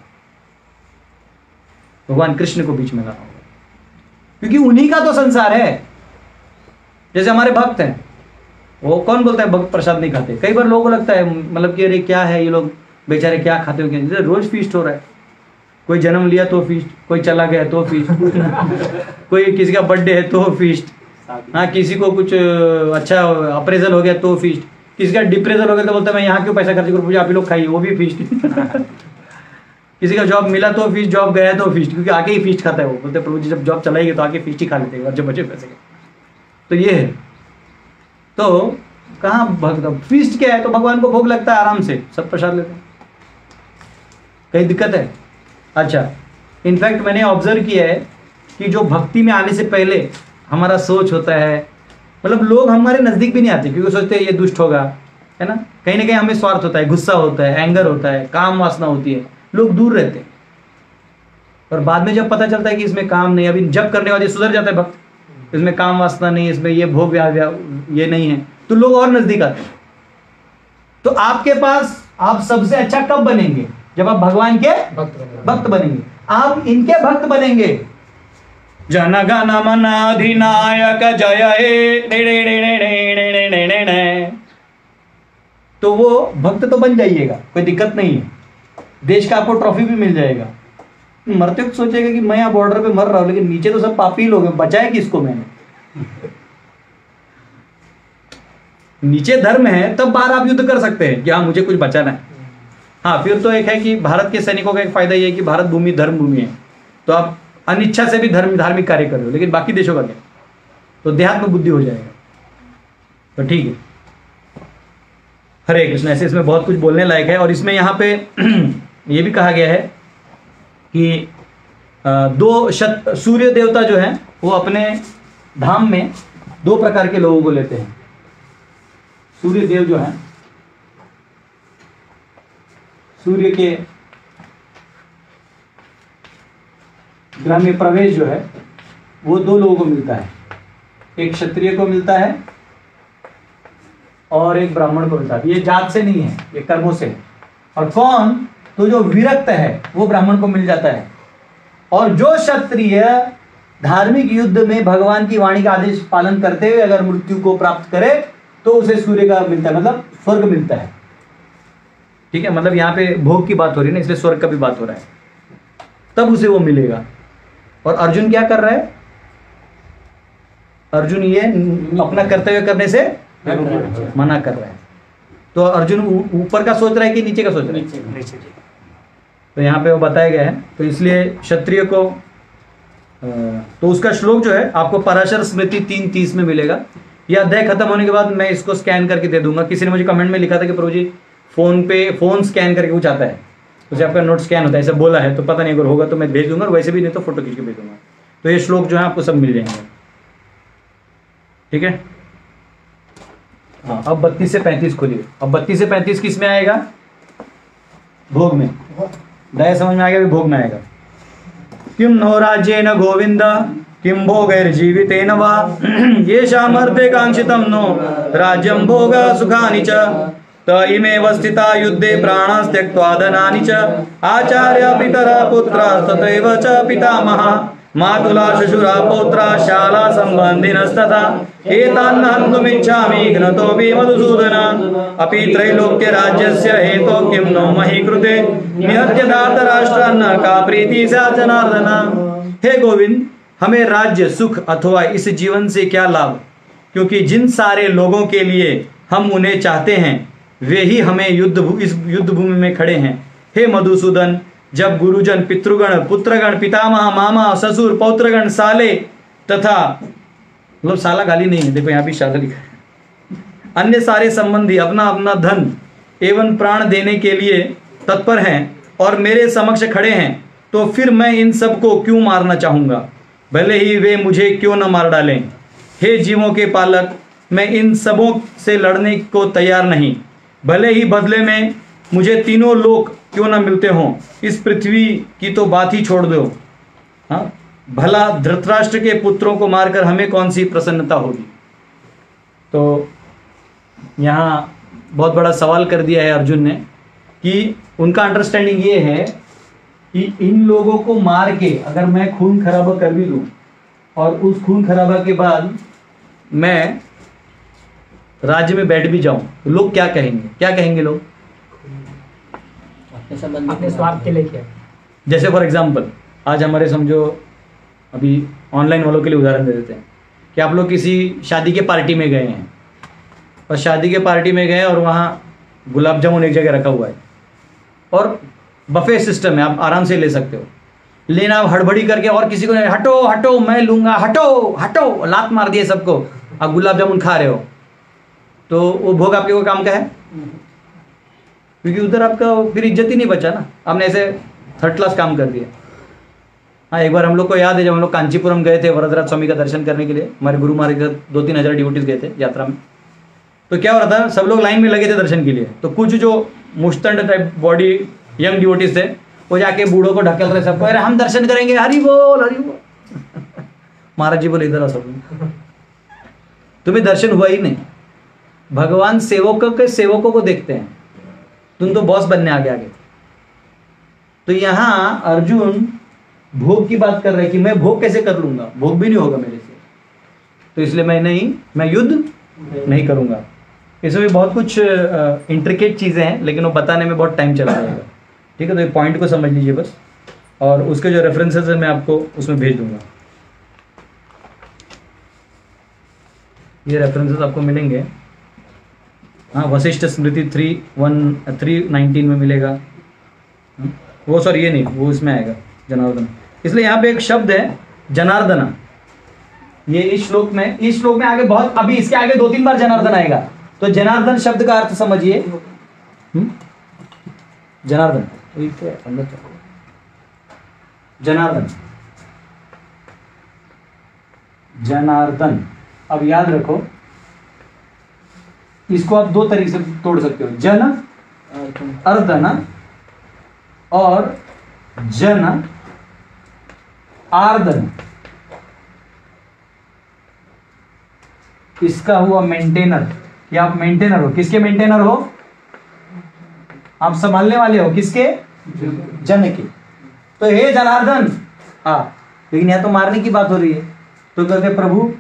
भगवान कृष्ण को बीच में लाना होगा, क्योंकि उन्हीं का तो संसार है। जैसे हमारे भक्त हैं, वो कौन बोलता है भक्त प्रसाद नहीं खाते? कई बार लोगों को लगता है मतलब कि अरे क्या है ये लोग बेचारे क्या खाते हो, क्या रोज फीस्ट हो रहा है, कोई जन्म लिया तो फीस्ट, कोई चला गया तो फीस्ट, कोई किसी का बर्थडे है तो फीस्ट, हाँ किसी को कुछ अच्छा अप्रेजल हो गया तो फीस्ट, किसी का डिप्रेजल हो गया तो बोलता है मैं यहाँ क्यों पैसा खर्च करूँ, मुझे आप ही लोग खाइए, वो भी फीस्ट। किसी का जॉब मिला तो फीस्ट, जॉब गया तो फीस्ट, क्योंकि आके ही फीस्ट खाता है वो, बोलते प्रभु जी जब जॉब चलाएगी तो आके फीस्ट ही खा लेते हैं और जब बचे पैसे के। तो ये है, तो कहाँ भक्त फीस्ट क्या है? तो भगवान को भोग लगता है, आराम से सब प्रसाद लेते हैं, कहीं दिक्कत है? अच्छा, इनफैक्ट मैंने ऑब्जर्व किया है कि जो भक्ति में आने से पहले हमारा सोच होता है, मतलब लोग हमारे नजदीक भी नहीं आते क्योंकि सोचते हैं ये दुष्ट होगा, है ना कहीं हमें स्वार्थ होता है, गुस्सा होता है, एंगर होता है, काम वासना होती है, लोग दूर रहते हैं। और बाद में जब पता चलता है कि इसमें काम नहीं, अभी जब करने वाले सुधर जाता है भक्त, इसमें काम वासना नहीं, इसमें ये भोग ये नहीं है, तो लोग और नजदीक आते हैं। तो आपके पास आप सबसे अच्छा कब बनेंगे? जब आप भगवान के भक्त बनेंगे, आप इनके भक्त बनेंगे। जनगण मन अधिनायक जय हे, तो वो भक्त तो बन जाइएगा, कोई दिक्कत नहीं है, देश का आपको ट्रॉफी भी मिल जाएगा। मरते वक्त सोचेगा कि मैं यहाँ बॉर्डर पे मर रहा हूं, लेकिन नीचे तो सब पापी लोग हैं, बचाए किसको मैंने? नीचे धर्म है तब बाहर आप युद्ध कर सकते हैं कि हाँ मुझे कुछ बचाना है। हाँ, फिर तो एक है कि भारत के सैनिकों का एक फायदा ये है कि भारत भूमि धर्म भूमि है, तो आप अनिच्छा से भी धार्मिक कार्य कर रहे हो, लेकिन बाकी देशों का क्या? तो देहात्म बुद्धि हो जाएगा। तो ठीक है, हरे कृष्ण। ऐसे इसमें बहुत कुछ बोलने लायक है। और इसमें यहाँ पे ये भी कहा गया है कि सूर्य देवता जो है वो अपने धाम में 2 प्रकार के लोगों को लेते हैं। सूर्य देव जो है, सूर्य के ग्रह में प्रवेश जो है वो 2 लोगों को मिलता है, एक क्षत्रिय को मिलता है और एक ब्राह्मण को मिलता है। ये जात से नहीं है, ये कर्मों से है। और कौन? तो जो विरक्त है वो ब्राह्मण को मिल जाता है, और जो क्षत्रिय धार्मिक युद्ध में भगवान की वाणी का आदेश पालन करते हुए अगर मृत्यु को प्राप्त करे तो उसे सूर्य का मिलता है, मतलब स्वर्ग मिलता है। ठीक है, मतलब यहाँ पे भोग की बात हो रही है ना, इसलिए स्वर्ग का भी बात हो रहा है, तब उसे वो मिलेगा। और अर्जुन क्या कर रहा है? अर्जुन ये अपना कर्तव्य करने से मना कर रहा है। तो अर्जुन ऊपर का सोच रहा है कि नीचे का सोच रहा है? नीचे। तो यहाँ पे वो बताया गया है। तो इसलिए क्षत्रिय को तो उसका श्लोक जो है आपको पराशर स्मृति 3:30 में मिलेगा। यह अध्याय खत्म होने के बाद मैं इसको स्कैन करके दे दूंगा। किसी ने मुझे कमेंट में लिखा था कि प्रभु जी फोन स्कैन करके कुछ आता है, तो आपका नोट स्कैन होता है, ऐसा बोला है, तो पता नहीं अगर होगा तो मैं भेज दूंगा, और वैसे भी नहीं तो फोटो खींच के भेज दूंगा। तो ये श्लोक जो है आपको सब मिल जाएंगे। ठीक है, हाँ, अब 32 से 35 खोलिए। अब 32 से 35 किस में आएगा? भोग में, दया समझ में आ गया, भी भोग में आएगा। किम नो राज्येन गोविंद किम भोगैर्जीवितेन वा येषामर्थे कांक्षितं नो राज्यं भोग सुखानि च त इमेव स्थिता युद्धे प्राणास्त्यक्त्वा धनानि च आचार्य पितरा पुत्रा तथैव च पितामहा मातुला शशुरा पौत्रा शाला संबंधिनस्तथा एतान् हन्तुमिच्छामि घ्नतोऽपि मधुसूदन अपि त्रैलोक्य राज्यस्य हेतो किं नो मही कृते निहत्य धार्तराष्ट्रान्न का प्रीति स्यात् जनार्दन। हे गोविंद, हमें राज्य सुख अथवा इस जीवन से क्या लाभ, क्योंकि जिन सारे लोगों के लिए हम उन्हें चाहते हैं वे ही हमें इस युद्ध भूमि में खड़े हैं। हे मधुसूदन, जब गुरुजन पितृगण पुत्रगण पितामह मामा ससुर पौत्रगण साले तथा मतलब साला गाली नहीं है, देखो यहाँ भी शाला लिखा है, अन्य सारे संबंधी अपना अपना धन एवं प्राण देने के लिए तत्पर हैं और मेरे समक्ष खड़े हैं, तो फिर मैं इन सबको क्यों मारना चाहूंगा, भले ही वे मुझे क्यों न मार डालें। हे जीवों के पालक, मैं इन सबों से लड़ने को तैयार नहीं, भले ही बदले में मुझे तीनों लोक क्यों ना मिलते हों। इस पृथ्वी की तो बात ही छोड़ दो, हाँ, भला धृतराष्ट्र के पुत्रों को मारकर हमें कौन सी प्रसन्नता होगी। तो यहाँ बहुत बड़ा सवाल कर दिया है अर्जुन ने कि उनका अंडरस्टैंडिंग ये है कि इन लोगों को मार के अगर मैं खून खराबा कर भी लूं और उस खून खराबा के बाद मैं राज्य में बैठ भी जाऊं तो लोग क्या कहेंगे, क्या कहेंगे लोग, अपने स्वार्थ के लिए क्या। जैसे फॉर एग्जाम्पल आज हमारे समझो अभी ऑनलाइन वालों के लिए उदाहरण दे देते हैं कि आप लोग किसी शादी के पार्टी में गए हैं और शादी के पार्टी में गए और वहाँ गुलाब जामुन एक जगह रखा हुआ है और बफे सिस्टम है, आप आराम से ले सकते हो, लेकिन आप हड़बड़ी करके और किसी को हटो हटो मैं लूंगा, हटो हटो, लात मार दिए सबको, आप गुलाब जामुन खा रहे हो, तो वो भोग आपके कोई काम का है, क्योंकि उधर आपका फिर इज्जत ही नहीं बचा ना, आपने ऐसे थर्ड क्लास काम कर दिया। हाँ, एक बार हम लोग को याद है जब हम लोग कांचीपुरम गए थे वरदराज स्वामी का दर्शन करने के लिए, हमारे गुरु महाराज के 2-3 हज़ार डिवोटीज गए थे यात्रा में, तो क्या हो रहा था, सब लोग लाइन में लगे थे दर्शन के लिए, तो कुछ जो मुश्तंड टाइप बॉडी यंग डिवोटीज थे वो जाके बूढ़ों को ढकेल रहे सबको, अरे हम दर्शन करेंगे, हरि बोल हरि बोल। महाराज जी बोले इधर आ सब, तुम्हें दर्शन हुआ ही नहीं, भगवान सेवकों के सेवकों को देखते हैं, तुम तो बॉस बनने आगे आगे। तो यहां अर्जुन भोग की बात कर रहे हैं कि मैं भोग कैसे कर लूंगा, भोग भी नहीं होगा मेरे से, तो इसलिए मैं युद्ध नहीं करूंगा। इसमें भी बहुत कुछ इंट्रिकेट चीजें हैं, लेकिन वो बताने में बहुत टाइम चला जाएगा, ठीक है। तो ये पॉइंट को समझ लीजिए बस, और उसके जो रेफरेंसेस है मैं आपको उसमें भेज दूंगा, ये रेफरेंसेस आपको मिलेंगे। हाँ, वशिष्ठ स्मृति 319 में मिलेगा, वो सॉरी ये नहीं, वो इसमें आएगा जनार्दन। इसलिए यहाँ पे एक शब्द है जनार्दना, ये इस श्लोक में आगे बहुत, अभी इसके आगे 2-3 बार जनार्दन आएगा, तो जनार्दन शब्द का अर्थ समझिए। जनार्दन जनार्दन जनार्दन, अब याद रखो इसको आप 2 तरीके से तोड़ सकते हो, जन अर्दन और जन आर्दन। इसका हुआ मेंटेनर, कि आप मेंटेनर हो, किसके मेंटेनर हो, आप संभालने वाले हो किसके, जन के। तो हे जनार्दन, हाँ, लेकिन यहां तो मारने की बात हो रही है, तो कहते प्रभु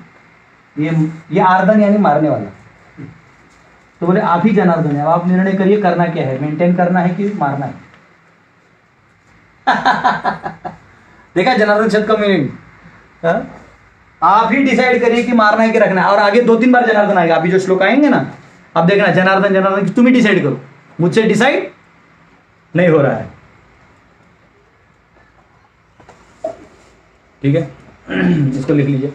ये आर्दन यानी मारने वाला, तो बोले आप ही जनार्दन है, आप निर्णय करिए करना क्या है, मेंटेन करना है कि मारना है। देखा जनार्दन शब्द का मीनिंग, आप ही डिसाइड करिए कि मारना है कि रखना है। और आगे 2-3 बार जनार्दन आएगा, अभी जो श्लोक आएंगे ना, अब देखना जनार्दन जनार्दन तुम ही डिसाइड करो, मुझसे डिसाइड नहीं हो रहा है, ठीक है। इसको लिख लीजिए।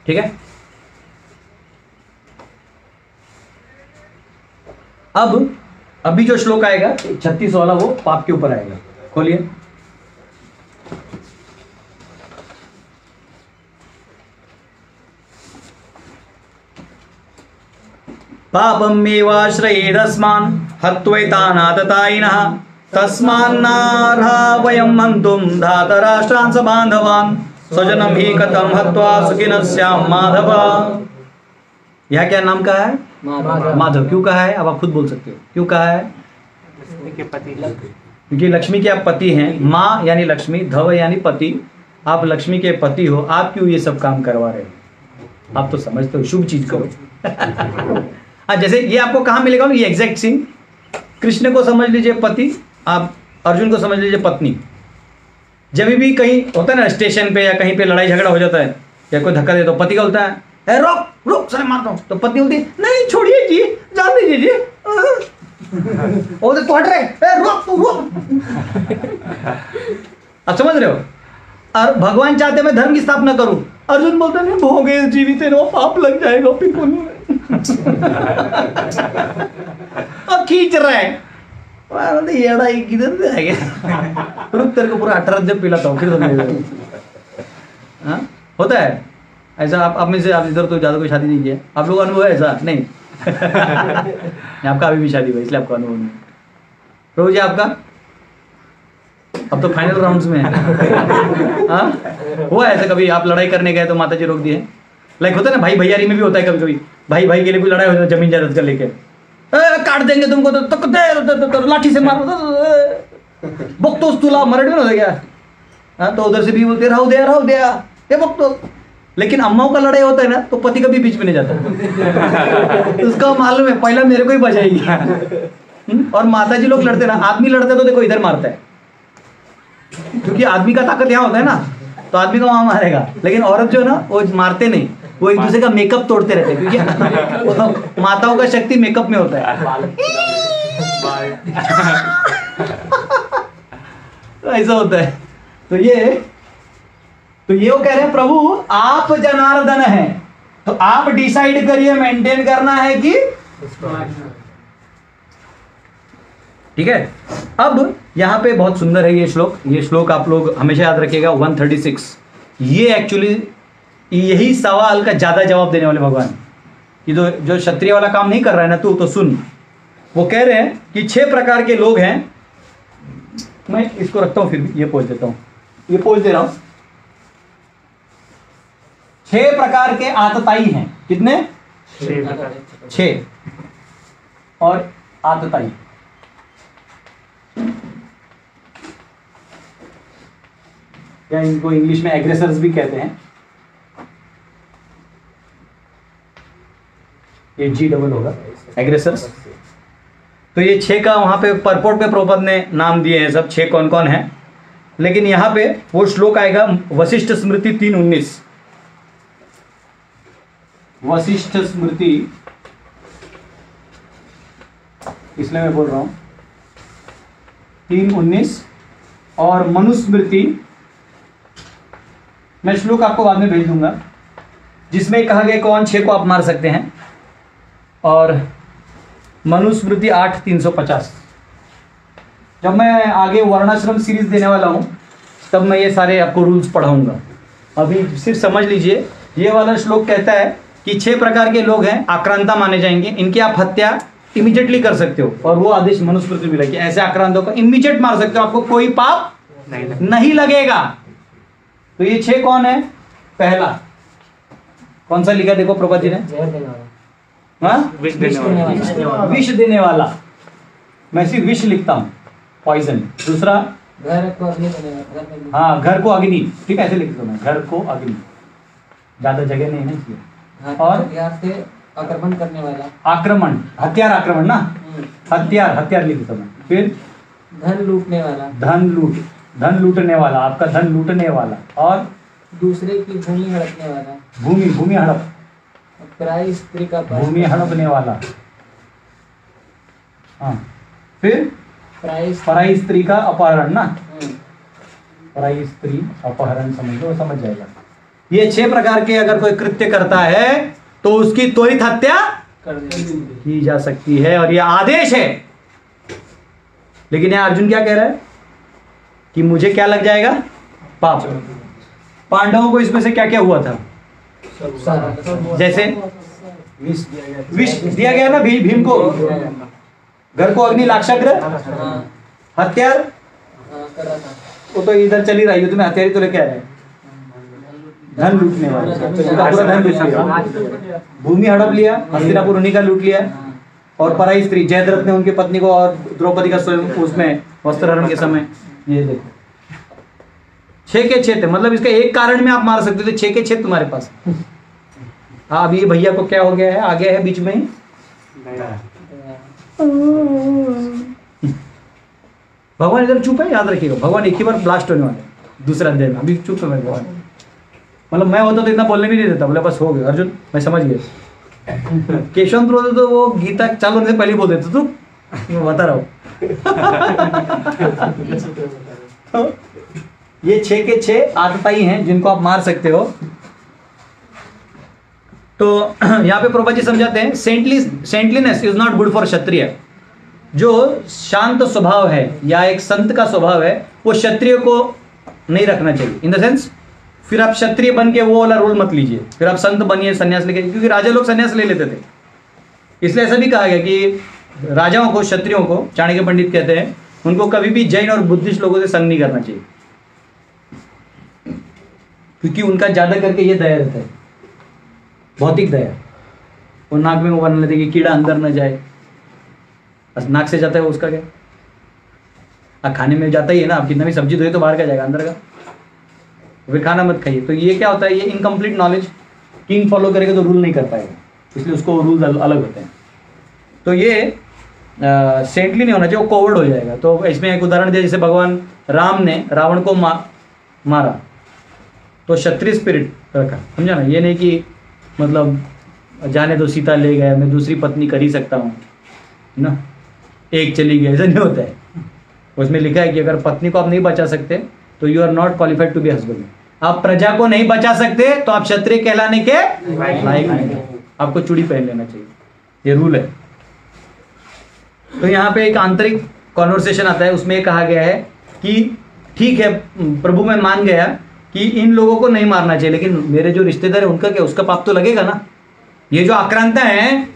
ठीक है, अब अभी जो श्लोक आएगा 36 वाला वो पाप के ऊपर आएगा। खोलिए। पापमेवाश्रयेदस्मान् हत्वैतानाततायिनः तस्मान्नार्हा वयं हन्तुं धातराष्ट्रान् स बान्धवान् स्वजनं हि कथं हत्वा सुखिनः स्याम माधव। यह क्या नाम का है? माधव। क्यों कहा है? अब आप खुद बोल सकते हो क्यों कहा है? क्योंकि लक्ष्मी के आप पति हैं। माँ यानी लक्ष्मी, धव यानी पति। आप लक्ष्मी के पति हो, आप क्यों ये सब काम करवा रहे हो? आप तो समझते हो शुभ चीज करो। जैसे ये आपको कहाँ मिलेगा? ये एग्जैक्ट सीन कृष्ण को समझ लीजिए पति, आप अर्जुन को समझ लीजिए पत्नी। जब भी कहीं होता है ना स्टेशन पे या कहीं पे लड़ाई झगड़ा हो जाता है या कोई धक्का दे तो पति का होता है ए रोक रोक साले मारता हूँ, तो पत्नी बोलती नहीं छोड़िए जी, जान दीजिए जी। वो तो हट रहे रोक तू रोक। आप समझ रहे हो? और भगवान चाहते मैं धर्म की स्थापना करूं, अर्जुन बोलते नहीं भोगे जीवित है, पाप लग जाएगा पिकुल। और खींच रहे हैं येड़ा किधर से गया। रुक तेरे को पूरा 18 अध्याय पिलाता हूँ फिर समझेगा। हाँ होता है ऐसा। आप में से आप इधर तो ज़्यादा कोई शादी नहीं किया, आप लोग अनुभव है ऐसा नहीं? आपका अभी भी शादी हुआ इसलिए आपका अनुभव नहीं। प्रभु जी आपका अब तो फाइनल राउंड्स में है। हाँ हुआ ऐसा कभी आप लड़ाई करने गए तो माता जी रोक दिए? लाइक होता है ना भाई भैयारी में भी होता है कभी कभी, भाई भाई के लिए कोई लड़ाई होती है जमीन जायदाद का लेके, काट देंगे तुमको तो लाठी से मारो बकतो तुला मराठी में होता क्या? हाँ तो उधर से भी बोलते राहू दे ये बकतो। लेकिन अम्माओं का लड़ाई होता है ना तो पति कभी बीच में नहीं जाता। उसका मालूम है पहला मेरे को ही बचाएगी। और माता जी लोग लड़ते ना, आदमी लड़ते तो देखो इधर मारता है क्योंकि आदमी का ताकत यहाँ होता है ना, तो आदमी को वहां मारेगा। लेकिन औरत जो है ना वो मारते नहीं, वो एक दूसरे का मेकअप तोड़ते रहते हैं क्योंकि माताओं का शक्ति मेकअप में होता है। तो ऐसा होता है। तो ये वो कह रहे हैं प्रभु आप जनार्दन है तो आप डिसाइड करिए मेंटेन करना है कि ठीक है। अब यहां पे बहुत सुंदर है ये श्लोक आप लोग हमेशा याद रखिएगा 136। ये एक्चुअली यही सवाल का ज्यादा जवाब देने वाले भगवान कि जो क्षत्रिय वाला काम नहीं कर रहा है ना तू तो सुन। वो कह रहे हैं कि 6 प्रकार के लोग हैं। मैं इसको रखता हूं फिर भी ये पोज देता हूं, ये पोज दे रहा हूं। 6 प्रकार के आतताई हैं। कितने? 6 और आतताई। या इनको इंग्लिश में एग्रेसर्स भी कहते हैं। ये G डबल होगा एग्रेसर्स। तो ये 6 का वहां पे परपोर्ट पे प्रभुपाद ने नाम दिए हैं सब 6 कौन कौन है। लेकिन यहां पे वो श्लोक आएगा वशिष्ठ स्मृति 3:19। वशिष्ठ स्मृति इसलिए मैं बोल रहा हूं 3:19 और मनुस्मृति मैं श्लोक आपको बाद में भेज दूंगा जिसमें कहा गया कौन 6 को आप मार सकते हैं। और मनुस्मृति 8:350। जब मैं आगे वर्णाश्रम सीरीज देने वाला हूं तब मैं ये सारे आपको रूल्स पढ़ाऊंगा। अभी सिर्फ समझ लीजिए ये वाला श्लोक कहता है कि 6 प्रकार के लोग हैं आक्रांता माने जाएंगे, इनकी आप हत्या इमीडिएटली कर सकते हो। और वो आदेश मनुस्मृति मिला कि ऐसे आक्रांतों को इमीडिएट मार सकते हो, आपको कोई पाप नहीं लगेगा। तो ये 6 कौन है? पहला कौन सा लिखा देखो प्रभुपाद जी ने? विष देने वाला। मैं सिर्फ विष लिखता हूं, पॉइजन। दूसरा घर को अग्नि देने वाला। हाँ घर को अग्नि, ठीक है ऐसे लिखता हूं मैं, घर को अग्नि, ज्यादा जगह नहीं है इसलिए। और हथियार से आक्रमण करने वाला। आक्रमण, हथियार आक्रमण ना, हथियार लिखता हूं मैं। फिर धन लूटने वाला। धन लूटने वाला, आपका धन लूटने वाला। और दूसरे की भूमि हड़पने वाला। भूमि हड़प, पराई स्त्री का भूमि हड़पने वाला। हाँ फिर पराई स्त्री का अपहरण ना, पराई स्त्री अपहरण समझ लो, समझ जाएगा। ये 6 प्रकार के अगर कोई कृत्य करता है तो उसकी त्वरित हत्या की जा सकती है और यह आदेश है। लेकिन यह अर्जुन क्या कह रहा है? कि मुझे क्या लग जाएगा, पाप। पांडवों को इसमें से क्या क्या हुआ था, जैसे विष दिया गया ना भीम को, घर को अग्नि लाक्षाग्रह, हत्यार, वो तो इधर चली रही है, तुम्हें हथियारी तो लेके आया है, धन लूटने वाला, पूरा धन लूट लिया, भूमि हड़प लिया, हस्तिनापुर उन्हीं का लूट लिया, और पराई स्त्री जयद्रथ ने उनकी पत्नी को और द्रौपदी का स्वयं उसमें वस्त्रहरण के समय, ये देखो 6 के 6 थे, मतलब इसका एक कारण में आप मार सकते थे, 6 के 6 तुम्हारे पास। हाँ, अब ये भैया को क्या हो गया है, आ गया है बीच में ही, भगवान इधर चुप है, याद रखिएगा, भगवान एक ही बार ब्लास्ट होने वाले, दूसरा अध्याय में, अभी चुप है भगवान। मतलब मैं होता तो इतना बोलने भी नहीं देता, बोले बस हो गया अर्जुन, मैं समझ गया। केशव प्रो तो वो गीता चालू होने से पहले बोल देते, तू मैं बता रहा हूँ। ये 6 के 6 आतताई हैं जिनको आप मार सकते हो। तो यहाँ पे प्रभुपाद जी समझाते हैं, saintliness is not good for kshatriya. जो शांत स्वभाव है या एक संत का स्वभाव है, वो क्षत्रिय को नहीं रखना चाहिए। इन द सेंस, फिर आप क्षत्रिय बन के वो वाला रोल मत लीजिए, फिर आप संत बनिए, संन्यास लेके, क्योंकि राजा लोग संन्यास ले लेते थे। इसलिए ऐसा भी कहा गया कि राजाओं को, क्षत्रियों को, चाणक्य पंडित कहते हैं, उनको कभी भी जैन और बुद्धिस्ट लोगों से संग नहीं करना चाहिए, क्योंकि उनका ज्यादा करके ये दया रहता है, भौतिक दया। वो नाक में वो बना लेते कि कीड़ा अंदर न जाए, बस नाक से जाता है उसका क्या, खाने में जाता ही है ना, आप कितना भी सब्जी धोए तो बाहर का जाएगा, अंदर का फिर खाना मत खाइए। तो ये क्या होता है, ये इनकम्प्लीट नॉलेज। किंग फॉलो करेगा तो रूल नहीं कर पाएगा, इसलिए उसको रूल्स अलग होते हैं। तो ये सेंटली नहीं होना चाहिए, वो कोवर्ड हो जाएगा। तो इसमें एक उदाहरण दिया, जैसे भगवान राम ने रावण को मारा तो क्षत्रिय स्पिरिट रखा, समझा ना। ये नहीं कि मतलब जाने तो सीता ले गया, मैं दूसरी पत्नी कर ही सकता हूँ ना, एक चली गई, ऐसा नहीं होता है। उसमें लिखा है कि अगर पत्नी को आप नहीं बचा सकते तो you are not qualified to be husband. आप प्रजा को नहीं बचा सकते तो आप क्षत्रिय कहलाने के लायक नहीं, आपको चूड़ी पहन लेना चाहिए, ये रूल है। तो यहाँ पे एक आंतरिक कॉन्वर्सेशन आता है, उसमें कहा गया है कि ठीक है प्रभु, मैं मान गया कि इन लोगों को नहीं मारना चाहिए, लेकिन मेरे जो रिश्तेदार है उनका क्या, उसका पाप तो लगेगा ना। ये जो आक्रांता हैं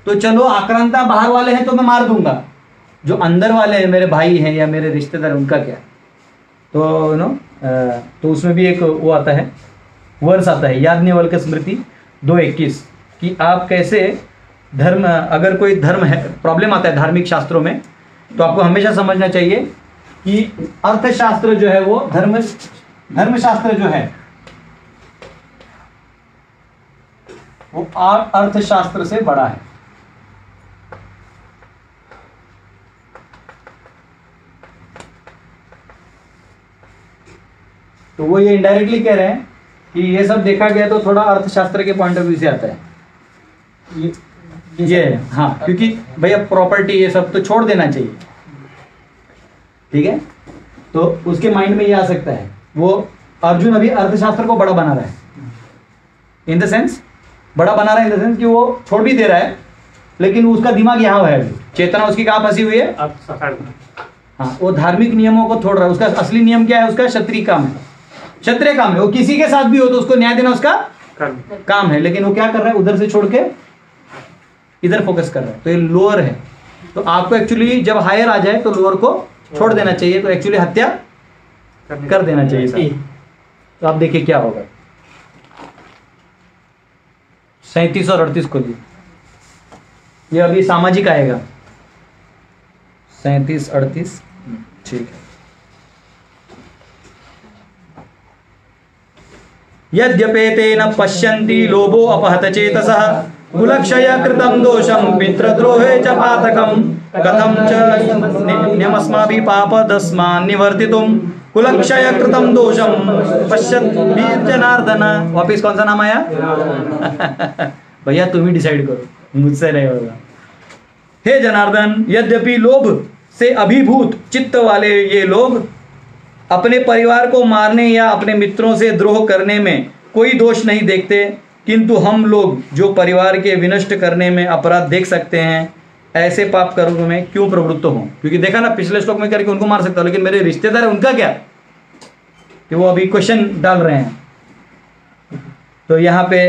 तो चलो, आक्रांता बाहर वाले हैं तो मैं मार दूंगा, जो अंदर वाले हैं, मेरे भाई हैं या मेरे रिश्तेदार, उनका क्या। तो तो उसमें भी एक वो आता है, वर्ष आता है, याज्ञवल्क्य की स्मृति 2:21, कि आप कैसे धर्म, अगर कोई धर्म है, प्रॉब्लम आता है धार्मिक शास्त्रों में, तो आपको हमेशा समझना चाहिए कि अर्थशास्त्र जो है वो धर्मशास्त्र जो है वो अर्थशास्त्र से बड़ा है। तो वो ये इनडायरेक्टली कह रहे हैं कि ये सब देखा गया तो थोड़ा अर्थशास्त्र के पॉइंट ऑफ व्यू से आता है ये हाँ, क्योंकि भैया प्रॉपर्टी ये सब तो छोड़ देना चाहिए, ठीक है। तो उसके माइंड में ये आ सकता है, वो अर्जुन अभी अर्थशास्त्र को बड़ा बना रहा है, इन द सेंस बड़ा बना रहा है, इन द सेंस कि वो छोड़ भी दे रहा है, लेकिन उसका दिमाग यहाँ है, चेतना उसकी कहाँ फंसी हुई है, हाँ, वो धार्मिक नियमों को छोड़ रहा है। उसका असली नियम क्या है, उसका क्षत्रिय काम है, क्षत्रिय काम है। वो किसी के साथ भी हो तो उसको न्याय देना उसका काम है, लेकिन वो क्या कर रहा है, उधर से छोड़ के इधर फोकस कर रहा है। तो ये लोअर है, तो आपको एक्चुअली जब हायर आ जाए तो लोअर को छोड़ देना चाहिए, तो एक्चुअली हत्या कर देना चाहिए। तो आप देखिए क्या होगा, 37 और 38 को लिए, ये अभी सामाजिक आएगा, 37 38, ठीक है। यद्यपेतेन पश्यन्ति लोभो अपहत चेतसः कुलक्षय कृतं दोषं मित्रद्रोहे च पातकं कथं च नियमस्माभिः पापदस्मान् निवर्तितुं कुलक्षय कृतं दोषं पश्यद्भिः जनार्दन। वापिस कौन सा नाम आया? भैया तुम ही डिसाइड करो, मुझसे नहीं होगा। हे जनार्दन, यद्यपि लोभ से अभिभूत चित्त वाले ये लोग अपने परिवार को मारने या अपने मित्रों से द्रोह करने में कोई दोष नहीं देखते, किंतु हम लोग जो परिवार के विनष्ट करने में अपराध देख सकते हैं, ऐसे पाप कर्म में क्यों प्रवृत्त हों? क्योंकि देखा ना पिछले श्लोक में करके उनको मार सकता हूं, लेकिन मेरे रिश्तेदार है उनका क्या? कि वो अभी क्वेश्चन डाल रहे हैं। तो यहाँ पे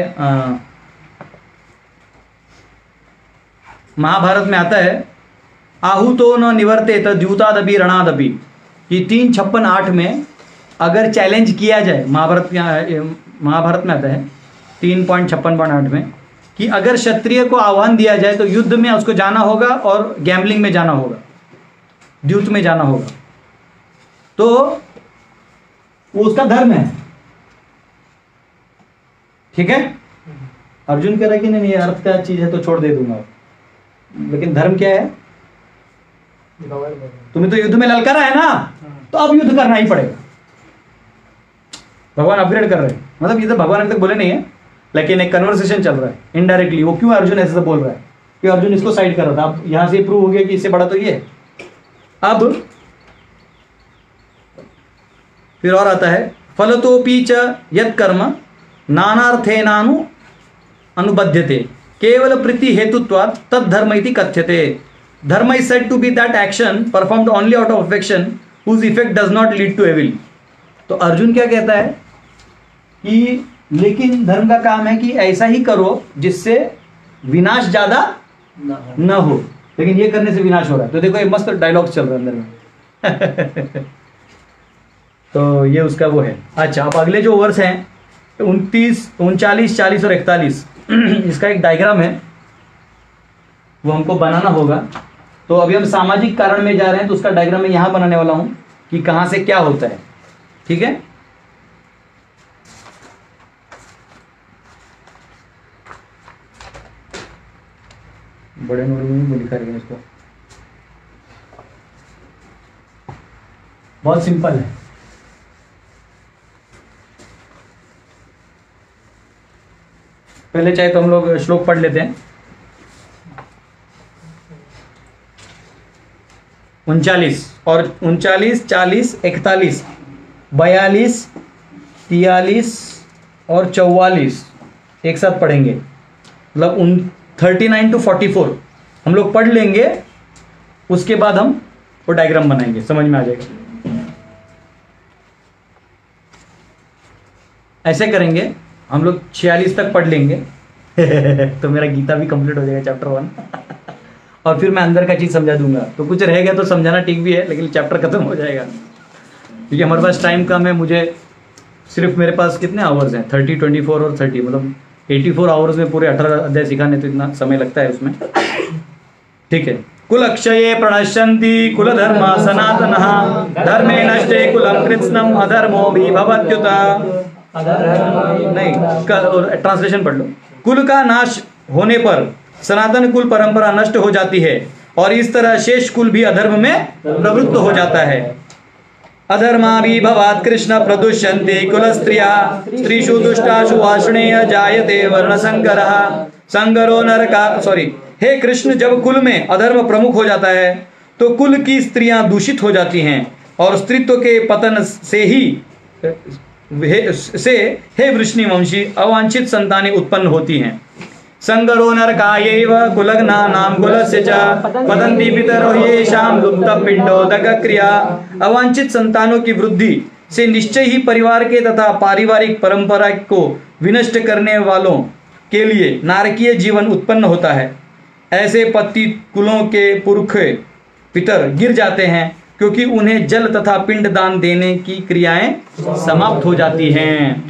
महाभारत में आता है, आहूतो न निवर्तेत द्यूतादपि रणादपि, कि 3:56-8 में अगर चैलेंज किया जाए, महाभारत में आता है 3.56.8 में, कि अगर क्षत्रिय को आह्वान दिया जाए तो युद्ध में उसको जाना होगा और गैम्बलिंग में जाना होगा, द्यूत में जाना होगा, तो वो उसका धर्म है। ठीक है। अर्जुन कह रहा है कि नहीं, ये अर्थ का चीज है तो छोड़ दे दूंगा, लेकिन धर्म क्या है? तुम्हें तो युद्ध में ललकारा है ना, तो अब युद्ध करना ही पड़ेगा। भगवान अपग्रेड कर रहे हैं, मतलब ये तो भगवान अभी तक बोले नहीं है, लेकिन एक कन्वर्सेशन चल रहा है इनडायरेक्टली। वो क्यों अर्जुन ऐसे बोल रहा है कि अर्जुन इसको साइड कर रहा था, अब यहां से प्रूव हो गया कि इससे बड़ा तो ये है। अब फिर और आता है, फलतोपि च यत् कर्म नानार्थेनानु अनुबध्यते केवल प्रीति हेतुत्वात् तद धर्म इति कथ्यते। Dharma is said to be that action performed only out of affection whose effect does not lead to evil. तो अर्जुन क्या कहता है कि लेकिन धर्म का काम है कि ऐसा ही करो जिससे विनाश ज्यादा न हो, लेकिन ये करने से विनाश हो रहा है। तो देखो ये मस्त डायलॉग चल रहा है अंदर में। तो ये उसका वो है। अच्छा, अब अगले जो वर्स हैं 29, 39, 40 और 41, इसका एक डायग्राम है, वो हमको बनाना होगा। तो अभी हम सामाजिक कारण में जा रहे हैं, तो उसका डायग्राम मैं यहां बनाने वाला हूं कि कहां से क्या होता है। ठीक है। बड़े नोट में लिखा रहेगा इसको, बहुत सिंपल है। पहले चाहे तो हम लोग श्लोक पढ़ लेते हैं। 39 और 39, 40, 41, 42, 43 और 44 एक साथ पढ़ेंगे, मतलब 39 to 44 हम लोग पढ़ लेंगे, उसके बाद हम वो डायग्राम बनाएंगे, समझ में आ जाएगा। ऐसे करेंगे हम लोग, 46 तक पढ़ लेंगे तो मेरा गीता भी कंप्लीट हो जाएगा चैप्टर 1 और फिर मैं अंदर का चीज समझा दूंगा। तो कुछ रह गया तो समझाना ठीक भी है, लेकिन चैप्टर खत्म हो जाएगा, क्योंकि हमारे पास टाइम कम है। मुझे सिर्फ, मेरे पास कितने आवर्स हैं? 30, 24 और 30, मतलब 84 आवर्स में पूरे 18 अध्याय सिखाने, तो इतना समय लगता है उसमें। ठीक है। कुल अक्षये प्रणश्यन्ति कुल धर्म सनातनः धर्मे नष्टे कुलम कृत्स्नम अधर्मो भी भवत्युत। नहीं, ट्रांसलेशन पढ़ लो। कुल का नाश होने पर सनातन कुल परंपरा नष्ट हो जाती है और इस तरह शेष कुल भी अधर्म में प्रवृत्त हो जाता है। अधर्मा भी भवात् कृष्ण प्रदुष्यन्ते कुल स्त्रिया स्त्रीषु दुष्टाशु वार्ष्णेय जायते वर्ण संकरः संकरो नरका। हे कृष्ण, जब कुल में अधर्म प्रमुख हो जाता है तो कुल की स्त्रियां दूषित हो जाती हैं और स्त्रीत्व के पतन से हे वृष्णिवंशी अवांछित संतानें उत्पन्न होती हैं। संगरो नरकायैव कुलग्नानां कुलस्य च पतन्ति पितरो येषां लुप्तपिण्डोदक क्रिया। अवांछित संतानों की वृद्धि से निश्चय ही परिवार के तथा पारिवारिक परंपरा को विनष्ट करने वालों के लिए नारकीय जीवन उत्पन्न होता है। ऐसे पति कुलों के पुरख पितर गिर जाते हैं क्योंकि उन्हें जल तथा पिंड दान देने की क्रियाएं समाप्त हो जाती हैं।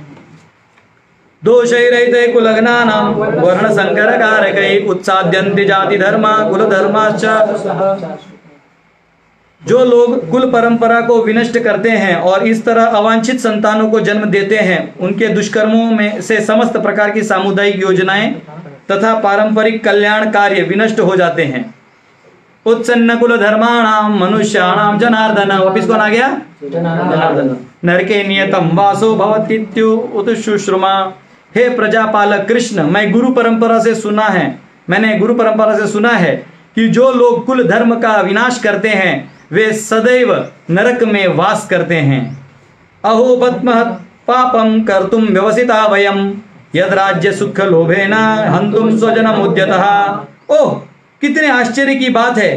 दोषैरहिते कुलग्नानां वर्ण संकर कारकै उत्साद्यन्ति जाति धर्मा कुल धर्माश्च। जो लोग कुल परंपरा को विनष्ट करते हैं और इस तरह अवांछित संतानों को जन्म देते हैं, उनके दुष्कर्मों में से समस्त प्रकार की सामुदायिक योजनाएं तथा पारंपरिक कल्याण कार्य विनष्ट हो जाते हैं। उत्सन्न कुल धर्माणाम मनुष्याणाम जनार्दन। वापिस कौन आ गया? जनार्दन। नरके नियतम वासो भवतीत्यु उत्शुश्रुमा। हे प्रजापालक कृष्ण, मैंने गुरु परंपरा से सुना है कि जो लोग कुल धर्म का विनाश करते हैं वे सदैव नरक में वास करते हैं। अहो बद्महत् पापम कर्तुम व्यवसिता वयम यद राज्य सुख लोभेन हंतुम स्वजनम उद्यतः। ओह, कितने आश्चर्य की बात है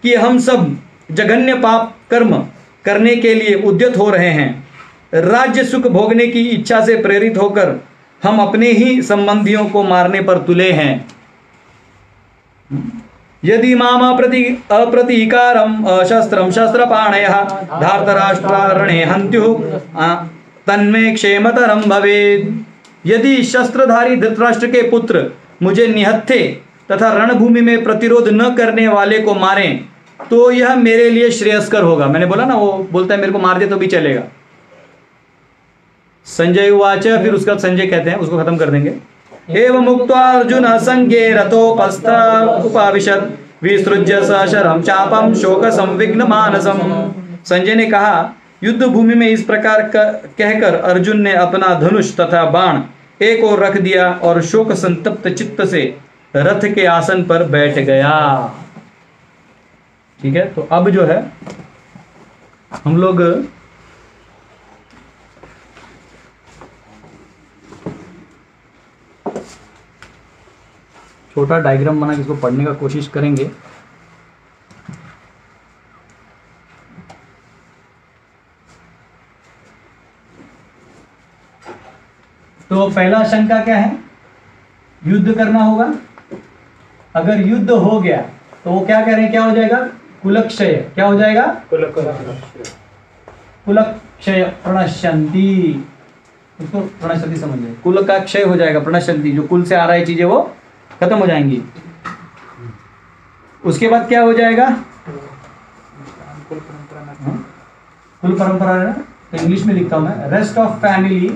कि हम सब जघन्य पाप कर्म करने के लिए उद्यत हो रहे हैं। राज्य सुख भोगने की इच्छा से प्रेरित होकर हम अपने ही संबंधियों को मारने पर तुले हैं। यदि माम अप्रतीकारम शस्त्रम शस्त्रपाणयः धार्तराष्ट्रारणे हन्त्युः तन्मे क्षेमतरम भवेत्। यदि शस्त्रधारी धृतराष्ट्र के पुत्र मुझे निहत्थे तथा रणभूमि में प्रतिरोध न करने वाले को मारें तो यह मेरे लिए श्रेयस्कर होगा। मैंने बोला ना, वो बोलता है मेरे को मार दे तो भी चलेगा। संजय उवाच, फिर उसका संजय कहते हैं, उसको खत्म कर देंगे। एवं मुक्त्वा अर्जुन संज्ञे रथोपस्थ उपाविशत् विसृज्य सशरं चापम शोक संविघ्न मानसम। संजय ने कहा, युद्ध भूमि में इस प्रकार कहकर अर्जुन ने अपना धनुष तथा बाण एक ओर रख दिया और शोक संतप्त चित्त से रथ के आसन पर बैठ गया। ठीक है, तो अब जो है हम लोग छोटा डायग्राम बना के इसको पढ़ने का कोशिश करेंगे। तो पहला शंका क्या है? युद्ध करना होगा। अगर युद्ध हो गया तो वो क्या कह रहे हैं, क्या हो जाएगा? कुलक्षय। क्या हो जाएगा? कुलक्षय प्रणश्यंती। उसको प्रणश्यंती समझ लें, कुल का क्षय हो जाएगा, प्रणश्यंती, जो कुल से आ रहा है चीजें वो खत्म हो जाएंगी। उसके बाद क्या हो जाएगा? कुल परंपरा है ना, तो इंग्लिश में लिखता हूं मैं, रेस्ट ऑफ फैमिली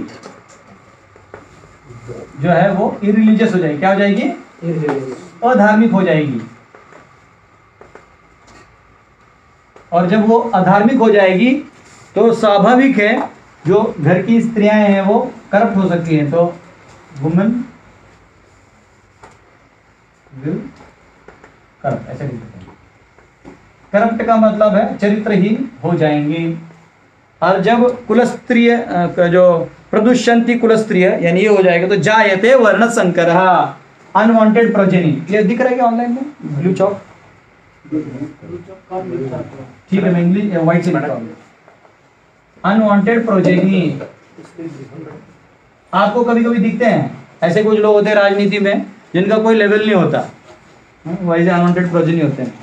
जो है वो इरिलीजियस हो जाएगी। क्या हो जाएगी? अधार्मिक हो जाएगी। और जब वो अधार्मिक हो जाएगी तो स्वाभाविक है जो घर की स्त्रियां हैं वो करप्ट हो सकती हैं। तो वुमेन विल करप्ट, ऐसे लिख सकते हैं। करप्ट का मतलब है चरित्रहीन हो जाएंगी। और जब कुलस्त्रीय जो प्रदुष्यंती कुलस्त्रीय यानी ये हो जाएगा तो जायते वर्ण संकरः, अनवांटेड प्रोजेनी। ये दिख रहा है क्या ऑनलाइन में? ब्लू चॉक, ठीक है, मैं इंग्लिश व्हाइट से लिखता हूं। अनवांटेड प्रोजेनी आपको कभी कभी दिखते हैं, ऐसे कुछ लोग होते हैं राजनीति में जिनका कोई लेवल नहीं होता, वैसे अनवांटेड प्रोजेनी होते हैं।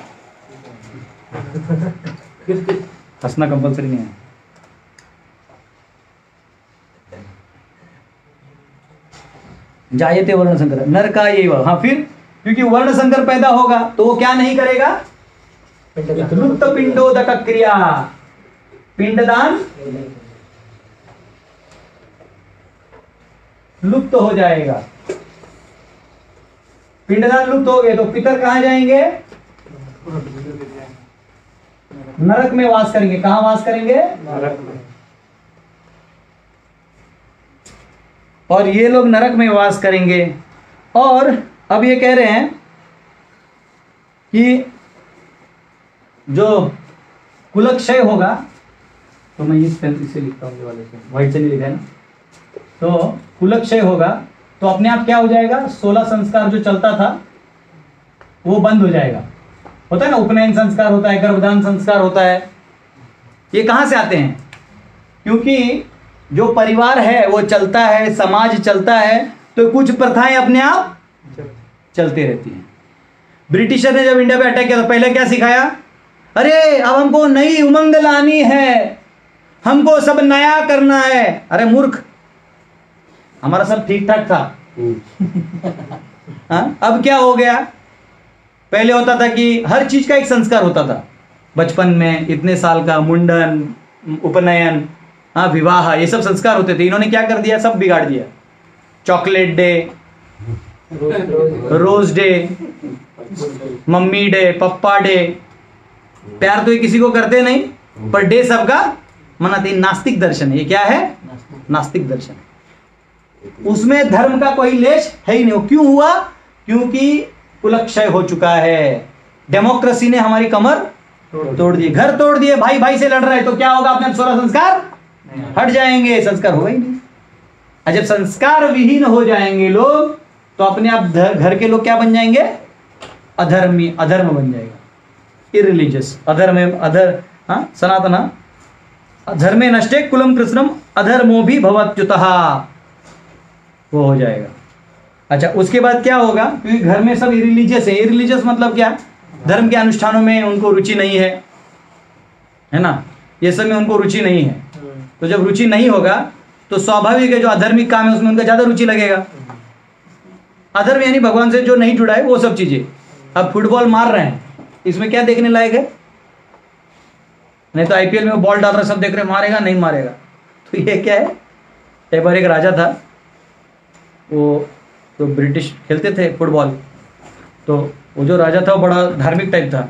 हंसना कंपलसरी नहीं है। जायते वर्ण संकर नरका ये। हाँ, फिर क्योंकि वर्ण संकर पैदा होगा तो वो क्या नहीं करेगा? लुप्त पिंडोदक क्रिया, पिंडदान लुप्त हो जाएगा। पिंडदान लुप्त हो गए तो पितर कहां जाएंगे? नरक में वास करेंगे। कहां वास करेंगे? नरक में। और ये लोग नरक में वास करेंगे। और अब ये कह रहे हैं कि जो कुलक्षय होगा, तो मैं इस पेन से लिखता हूँ, वाले से व्हाइट से नहीं लिखा है ना। तो कुलक्षय होगा तो अपने आप क्या हो जाएगा? 16 संस्कार जो चलता था वो बंद हो जाएगा। होता है ना, उपनयन संस्कार होता है, गर्भधान संस्कार होता है। ये कहां से आते हैं? क्योंकि जो परिवार है वो चलता है, समाज चलता है, तो कुछ प्रथाएं अपने आप चलती रहती हैं। ब्रिटिशर ने जब इंडिया पे अटैक किया तो पहले क्या सिखाया? अरे अब हमको नई उमंग लानी है, हमको सब नया करना है। अरे मूर्ख, हमारा सब ठीक ठाक था। हाँ, अब क्या हो गया? पहले होता था कि हर चीज का एक संस्कार होता था। बचपन में इतने साल का मुंडन, उपनयन, हाँ, विवाह, ये सब संस्कार होते थे। इन्होंने क्या कर दिया? सब बिगाड़ दिया। Chocolate day, rose day, mummy day, papa day. प्यार तो ये किसी को करते नहीं, पर डे सबका मनाते। नास्तिक दर्शन है ये। क्या है? नास्तिक दर्शन। उसमें धर्म का कोई लेश है ही नहीं। क्यों हुआ? क्योंकि कुलक्षय हो चुका है। डेमोक्रेसी ने हमारी कमर तोड़ दी, घर तोड़ दिए। भाई भाई से लड़ रहे हैं तो क्या होगा? अपने 16 संस्कार हट जाएंगे, संस्कार होगा ही नहीं। और जब संस्कार विहीन हो जाएंगे लोग तो अपने आप घर के लोग क्या बन जाएंगे? अधर्मी, अधर्म बन जाएगा, इरिलीजियस, अधर्म, अधर, हाँ, सनातना अधर्मे नष्टे कुलम कृष्णम अधर्मो भी भवत्युतः, वो हो जाएगा। अच्छा, उसके बाद क्या होगा, क्योंकि घर में सब इरिलीजियस है। इरिलीजियस मतलब क्या, धर्म के अनुष्ठानों में उनको रुचि नहीं है ना, ये सब में उनको रुचि नहीं है। तो जब रुचि नहीं होगा तो स्वाभाविक है जो अधर्मिक काम है उसमें उनका ज्यादा रुचि लगेगा। अधर्म यानी भगवान से जो नहीं जुड़ा है वो सब चीजें। अब फुटबॉल मार रहे हैं, इसमें क्या देखने लायक है? नहीं तो आईपीएल में वो बॉल डाल रहा है, सब देख रहे हैं, मारेगा नहीं मारेगा। तो ये क्या है, एक बार एक राजा था, वो तो ब्रिटिश खेलते थे फुटबॉल, तो वो जो राजा था वो बड़ा धार्मिक टाइप था।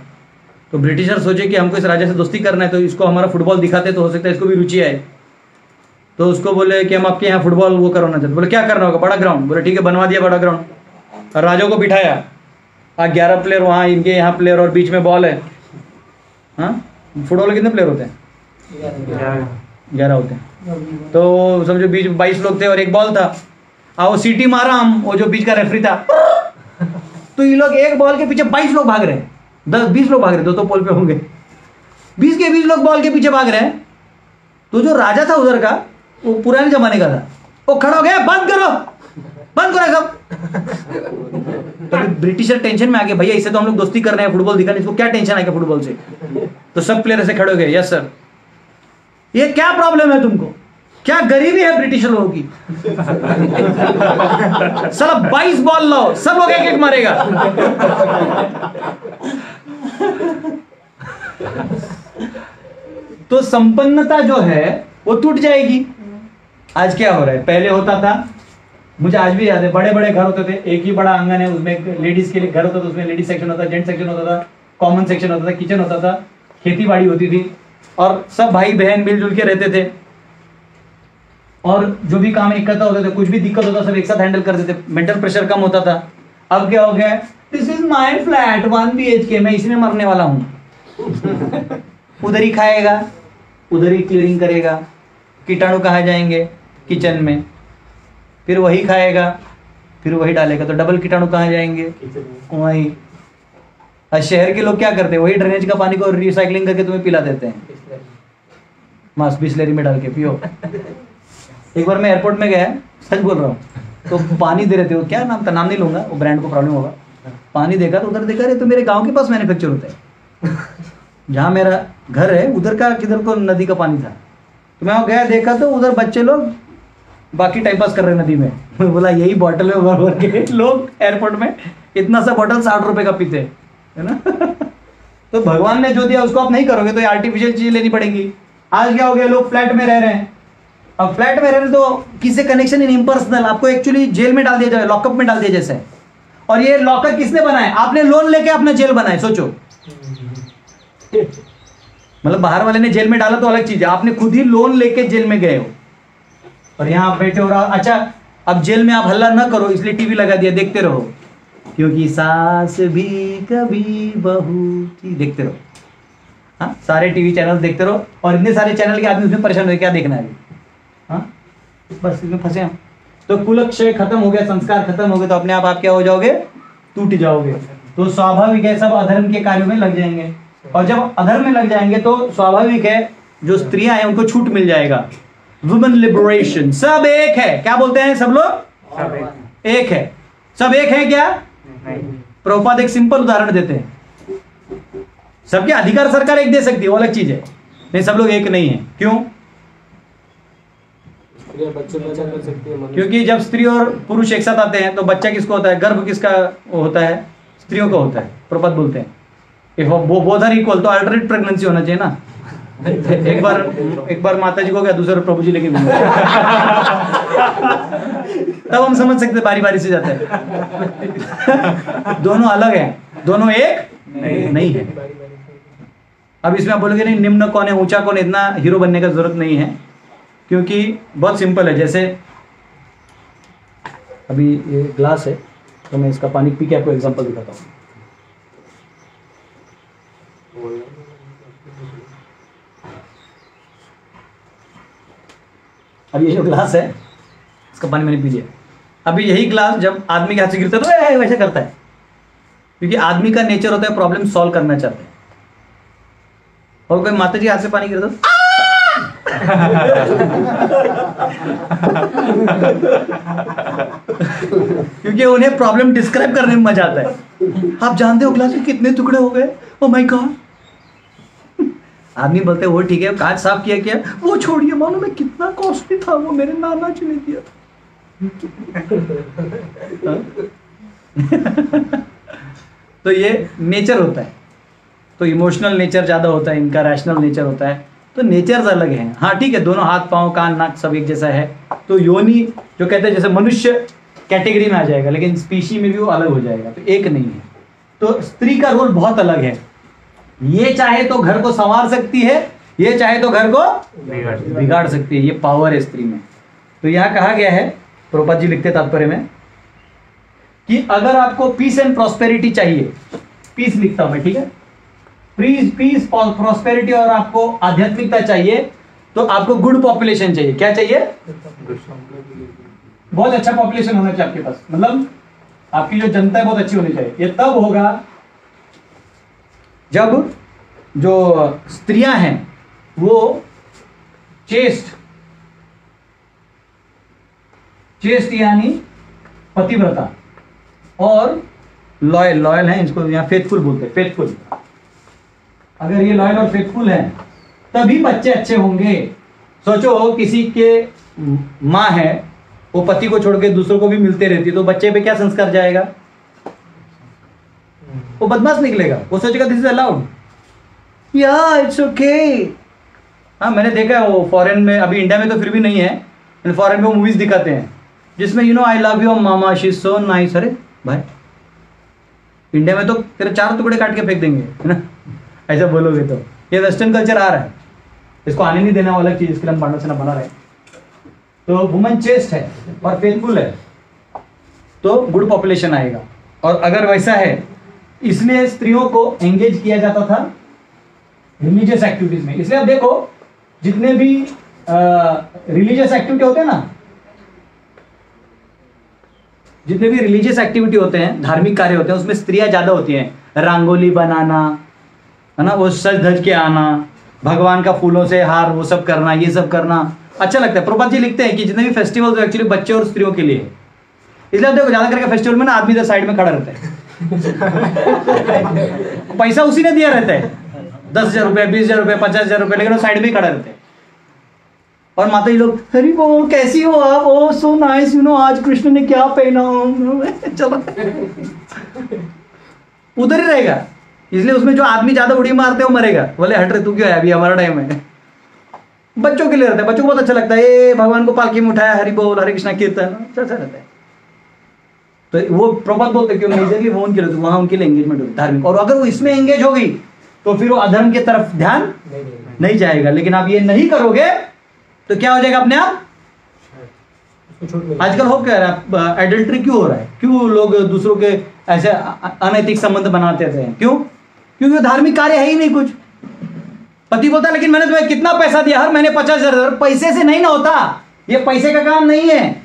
तो ब्रिटिशर सोचे कि हमको इस राजा से दोस्ती करना है, तो इसको हमारा फुटबॉल दिखाते तो हो सकता है इसको भी रुचि आए। तो उसको बोले कि हम आपके यहाँ फुटबॉल वो करवाना चाहते। बोले क्या करना होगा? बड़ा ग्राउंड। बोले ठीक है, बनवा दिया बड़ा ग्राउंड। और राजा को बिठाया, 11 प्लेयर वहाँ, इनके यहाँ प्लेयर, और बीच में बॉल है। हाँ, फुटबॉल में कितने प्लेयर होते हैं? 11 होते हैं। तो समझो बीच 22 लोग थे और एक बॉल था। वो सीटी मारा, हम वो जो बीच का रेफरी था, तो ये लोग एक बॉल के पीछे 22 लोग भाग रहे हैं, 10-20 लोग भाग रहे, दो पोल पे होंगे, 20 के 20 लोग बॉल के पीछे भाग रहे हैं। तो जो राजा था उधर का, वो पुराने जमाने का था, वो खड़ा हो गया, बंद करो, बंद करो सब। तो ब्रिटिशर टेंशन में आ गए, भैया इससे तो हम लोग दोस्ती कर रहे हैं, फुटबॉल दिखाने, इसको क्या टेंशन आएगा फुटबॉल से? तो सब प्लेयर ऐसे खड़े हो गए, यस सर। ये क्या प्रॉब्लम है तुमको? क्या गरीबी है ब्रिटिश लोगों की? साला 22 बॉल लाओ, सब लोग एक एक मारेगा। तो संपन्नता जो है वो टूट जाएगी। आज क्या हो रहा है, पहले होता था, मुझे आज भी याद है, बड़े बड़े घर होते थे, एक ही बड़ा आंगन है, उसमें लेडीज के लिए घर होता था, उसमें लेडीज सेक्शन होता था, जेंट सेक्शन होता था, कॉमन सेक्शन होता था, किचन होता था, खेती बाड़ी होती थी, और सब भाई बहन मिलजुल के रहते थे। और जो भी काम इकट्ठा होते थे, कुछ भी दिक्कत होता सब एक साथ हैंडल कर देते, मेंटल प्रेशर कम होता था। अब क्या हो गया, this is my flat 1 BHK, मैं इसमें मरने वाला हूं। उधर ही खाएगा, उधर ही क्लीनिंग करेगा, कीटाणु कहाँ जाएंगे? किचन में। फिर वही खाएगा, फिर वही डालेगा, तो डबल कीटाणु कहाँ जाएंगे? वही। और शहर के लोग क्या करते हैं, वही ड्रेनेज का पानी को रिसाइकलिंग करके तुम्हें पिला देते हैं, मास बिस्लेरी में डाल के पियो। एक बार मैं एयरपोर्ट में गया, सच बोल रहा हूँ, तो पानी दे रहे थे, वो क्या नाम था, नाम नहीं लूंगा, वो ब्रांड को प्रॉब्लम होगा। पानी देखा तो उधर देखा, रहे तो मेरे गांव के पास मैन्युफैक्चर होता है, जहाँ मेरा घर है उधर का, किधर को नदी का पानी था। तो मैं वहाँ गया, देखा तो उधर बच्चे लोग बाकी टाइम पास कर रहे नदी में। मैं बोला यही बॉटल में भर भर के लोग एयरपोर्ट में इतना सा बॉटल 60 रुपए का पीते है ना। तो भगवान ने जो दिया उसको आप नहीं करोगे तो ये आर्टिफिशियल चीजें लेनी पड़ेगी। आज क्या हो गया, लोग फ्लैट में रह रहे हैं। अब फ्लैट में रह रहे तो किसी कनेक्शन इन इम्पर्सनल, आपको एक्चुअली जेल में डाल दिया जाए, लॉकअप में डाल दिया जैसे। और ये लॉकर किसने बनाया? आपने लोन लेके अपना जेल बनाया, सोचो। मतलब बाहर वाले ने जेल में डाला तो अलग चीज है, आपने खुद ही लोन लेके जेल में गए हो और यहाँ आप बैठे हो रहा। अच्छा, अब जेल में आप हल्ला ना करो इसलिए टीवी लगा दिया, देखते रहो, क्योंकि सास भी कभी बहू थी, देखते रहो। हाँ, सारे टीवी चैनल देखते रहो, और इतने सारे चैनल के आदमी उसमें परेशान हुए, क्या देखना है अभी? हाँ, बस इसमें फंसे हम। तो कुलक्षय खत्म हो गया, संस्कार खत्म हो गए, तो अपने आप क्या हो जाओगे? टूट जाओगे। तो स्वाभाविक है सब अधर्म के कार्यों में लग जाएंगे, और जब अधर्म में लग जाएंगे तो स्वाभाविक है जो स्त्रियां हैं उनको छूट मिल जाएगा। वुमेन लिबरेशन, सब एक है। क्या बोलते हैं सब लोग? एक है। सब एक है क्या? प्रभुपाद एक सिंपल उदाहरण देते हैं। सबके अधिकार सरकार एक दे सकती है, वो अलग चीज है, नहीं सब लोग एक नहीं है। क्यों? क्योंकि जब स्त्री और पुरुष एक साथ आते हैं तो बच्चा किसको होता है? गर्भ किसका होता है? स्त्रियों का होता है। प्रभुपाद बोलते हैं वो बोथ आर इक्वल, तो अल्टरनेट प्रेगनेंसी होना चाहिए ना। एक बार माता जी को गया, दूसरे प्रभु जी लेके तब हम समझ सकते बारी बारी से जाता है। दोनों अलग है, दोनों एक नहीं है। अब इसमें आप बोलोगे नहीं निम्न कौन है ऊंचा कौन है, इतना हीरो बनने का जरूरत नहीं है, क्योंकि बहुत सिंपल है। जैसे अभी ये ग्लास है तो मैं इसका पानी पी के आपको एग्जांपल दिखाता हूँ। अब ये जो ग्लास है इसका पानी मैंने पी लिया। अभी यही ग्लास जब आदमी के हाथ से गिरता है तो वैसे करता है, क्योंकि आदमी का नेचर होता है प्रॉब्लम सॉल्व करना चाहते हैं। और कोई माता जी हाथ से पानी गिरता क्योंकि उन्हें प्रॉब्लम डिस्क्राइब करने में मजा आता है। आप जानते हो ग्लास के कितने टुकड़े हो गए, ओ माय गॉड। आदमी बोलते वो ठीक है, कांच साफ किया क्या, वो छोड़िए, मालूम है कितना कॉस्टली था, वो मेरे नाना जी ने दिया। तो ये नेचर होता है, तो इमोशनल नेचर ज्यादा होता है इनका, रैशनल नेचर होता है, तो नेचर्स अलग हैं। हाँ ठीक है, दोनों हाथ पांव कान नाक सब एक जैसा है, तो योनि जो कहते हैं जैसे मनुष्य कैटेगरी में आ जाएगा, लेकिन स्पीशी में भी वो अलग हो जाएगा, तो एक नहीं है। तो स्त्री का रोल बहुत अलग है, ये चाहे तो घर को संवार सकती है, ये चाहे तो घर को बिगाड़ सकती है, ये पावर है स्त्री में। तो यहां कहा गया है, प्रभुपाद जी लिखते तात्पर्य में, कि अगर आपको पीस एंड प्रॉस्पेरिटी चाहिए, पीस लिखता हूं मैं, ठीक है, पीस प्रॉस्पेरिटी, और आपको आध्यात्मिकता चाहिए, तो आपको गुड पॉपुलेशन चाहिए। क्या चाहिए? बहुत अच्छा पॉपुलेशन होना चाहिए आपके पास, मतलब आपकी जो जनता है बहुत अच्छी होनी चाहिए। ये तब होगा जब जो स्त्रियां हैं वो चेस्ट यानी पतिव्रता और लॉयल हैं, इसको यहाँ फेथफुल बोलते हैं, फेथफुल। अगर ये लॉयल और फेथफुल हैं तभी बच्चे अच्छे होंगे। सोचो किसी के माँ है, वो पति को छोड़ के दूसरों को भी मिलते रहती है, तो बच्चे पे क्या संस्कार जाएगा? वो बदमाश निकलेगा, वो सोचेगा दिस इज अलाउड, या इट्स ओके। हाँ मैंने देखा है वो फॉरेन में, अभी इंडिया में तो फिर भी नहीं है, फॉरेन में वो मूवीज दिखाते हैं जिसमें you know I love you mama she is so nice. अरे भाई इंडिया में तो तेरे 4 टुकड़े काट के फेंक देंगे, है ना, ऐसा बोलोगे तो। ये वेस्टर्न कल्चर आ रहा है, इसको आने नहीं देना, वो अलग चीज, इसके लिए हम पांडव सेना बना रहे हैं। तो वुमन चेस्ट है और फेथफुल है तो गुड पॉपुलेशन आएगा। और अगर वैसा है, इसलिए स्त्रियों को एंगेज किया जाता था रिलीजियस एक्टिविटीज में। इसलिए आप देखो जितने भी रिलीजियस एक्टिविटी होते हैं ना, जितने भी रिलीजियस एक्टिविटी होते हैं, धार्मिक कार्य होते हैं, उसमें स्त्रियां ज्यादा होती हैं। रंगोली बनाना, है ना, वो सज धज के आना, भगवान का फूलों से हार वो सब करना, ये सब करना अच्छा लगता है। प्रभुपाद जी लिखते हैं कि जितने भी फेस्टिवल्स हो एक्चुअली बच्चे और स्त्रियों के लिए है। इसलिए आप देखो ज्यादा करके फेस्टिवल में ना आदमी इधर साइड में खड़ा रहता है पैसा उसी ने दिया रहता है, 10,000 रुपए, 20,000 रुपए, 50,000 रुपए, लेकिन वो साइड में ही खड़ा रहता है। और माता जी लोग, अरे वो कैसी हो आप, ओ सो नाइस, यू नो आज कृष्ण ने क्या पहना, चलो उधर ही रहेगा। इसलिए उसमें जो आदमी ज्यादा उड़ी मारते वो मरेगा, बोले हट रहे तू क्यों है, अभी हमारा टाइम है। बच्चों के लिए रहता है, बच्चों को बहुत अच्छा लगता है, ये भगवान को पालकी में उठाया, हरि बोल, हरे कृष्णा कीर्तन, अच्छा रहता है। तो वो प्रॉपर बोलते क्यों, मेजरली वो उनके लिए, वहां उनके लिए एंगेजमेंट होगी धार्मिक। और अगर वो इसमें एंगेज होगी तो फिर वो अधर्म की तरफ ध्यान नहीं जाएगा। लेकिन आप ये नहीं करोगे तो क्या हो जाएगा अपने आप? आजकल हो क्या रहा है, एडल्ट्री क्यों हो रहा है, क्यों लोग दूसरों के ऐसे अनैतिक संबंध बनाते हैं, क्यों? क्योंकि धार्मिक कार्य है ही नहीं कुछ। पति बोलता है लेकिन मैंने तुम्हें कितना पैसा दिया, हर महीने 50,000, पैसे से नहीं ना होता, ये पैसे का काम नहीं है,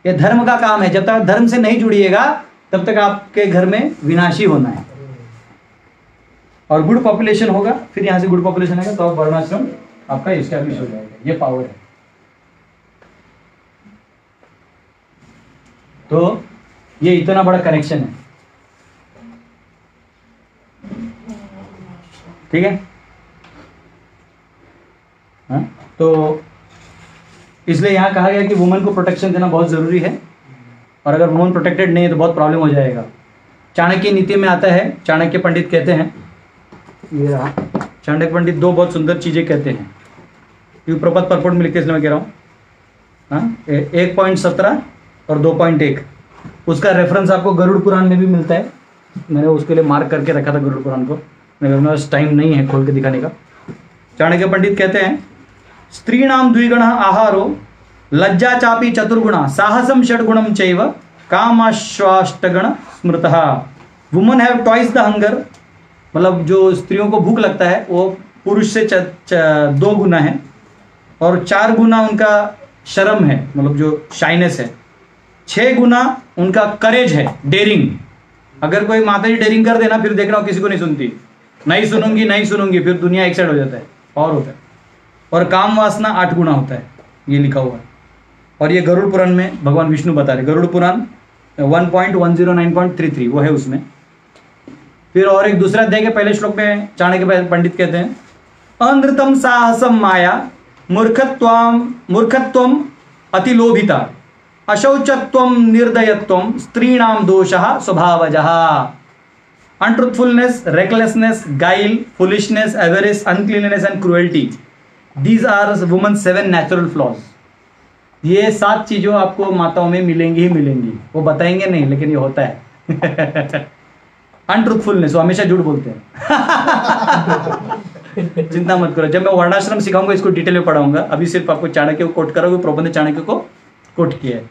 ये धर्म का काम है। जब तक धर्म से नहीं जुड़िएगा तब तक आपके घर में विनाशी होना है। और गुड पॉपुलेशन होगा, फिर यहां से गुड पॉपुलेशन आएगा तो वर्णाश्रम आपका एस्टैब्लिश हो जाएगा। ये पावर है। तो ये इतना बड़ा कनेक्शन है, ठीक है। हाँ? तो इसलिए यहां कहा गया कि वुमन को प्रोटेक्शन देना बहुत जरूरी है, और अगर वुमन प्रोटेक्टेड नहीं है तो बहुत प्रॉब्लम हो जाएगा। चाणक्य नीति में आता है, चाणक्य पंडित कहते हैं, ये रहा चाणक्य पंडित 2 बहुत सुंदर चीजें कहते हैं, क्योंकि प्रपद परपोर्ट में लिखते इसलिए मैं कह रहा हूँ। हाँ 1.17 और 2.1 उसका रेफरेंस आपको गरुड़ पुराण में भी मिलता है। मैंने उसके लिए मार्क करके रखा था गरुड़ पुराण को, मेरे पास टाइम नहीं है खोल के दिखाने का। चाणक्य पंडित कहते हैं, स्त्रीणाम द्विगुण आहारो लज्जा चापी चतुर्गुणा साहसम षड्गुणम चैव कामाश्वाष्टगण स्मृतः। Woman have twice the hunger, मतलब जो स्त्रियों को भूख लगता है वो पुरुष से 2 गुना है, और 4 गुना उनका शर्म है, मतलब जो शाइनेस है। 6 गुना उनका करेज है, डेरिंग। अगर कोई माता जी डेरिंग कर देना, फिर देखना किसी को नहीं सुनती, नहीं सुनूंगी, फिर दुनिया एक साइड हो जाता है और होता है। और काम वासना 8 गुना होता है, ये लिखा हुआ है। और ये गरुड़ पुराण में भगवान विष्णु बता रहे, गरुड़ पुराण 1.109.33 वो है उसमें। फिर और एक दूसरा अध्याय के पहले श्लोक में चाणक्य पंडित कहते हैं, अनृतम साहसम माया मूर्खत्वम अतिलोभिता अशौचत्वम निर्दयत्वम स्त्रीणाम दोषः स्वभावजः। Untruthfulness, recklessness, guile, foolishness, avarice, uncleanliness and cruelty. These are women's 7 natural flaws. ये 7 चीजों आपको माताओं में मिलेंगी ही मिलेंगी, वो बताएंगे नहीं लेकिन ये होता है। अनट्रुथफुलनेस, वो हमेशा झूठ बोलते हैं। चिंता मत करो, जब मैं वर्णाश्रम सिखाऊंगा इसको डिटेल में पढ़ाऊंगा, अभी सिर्फ आपको चाणक्य को कोट करोगे, प्रबंध चाणक्य को कोट किया है।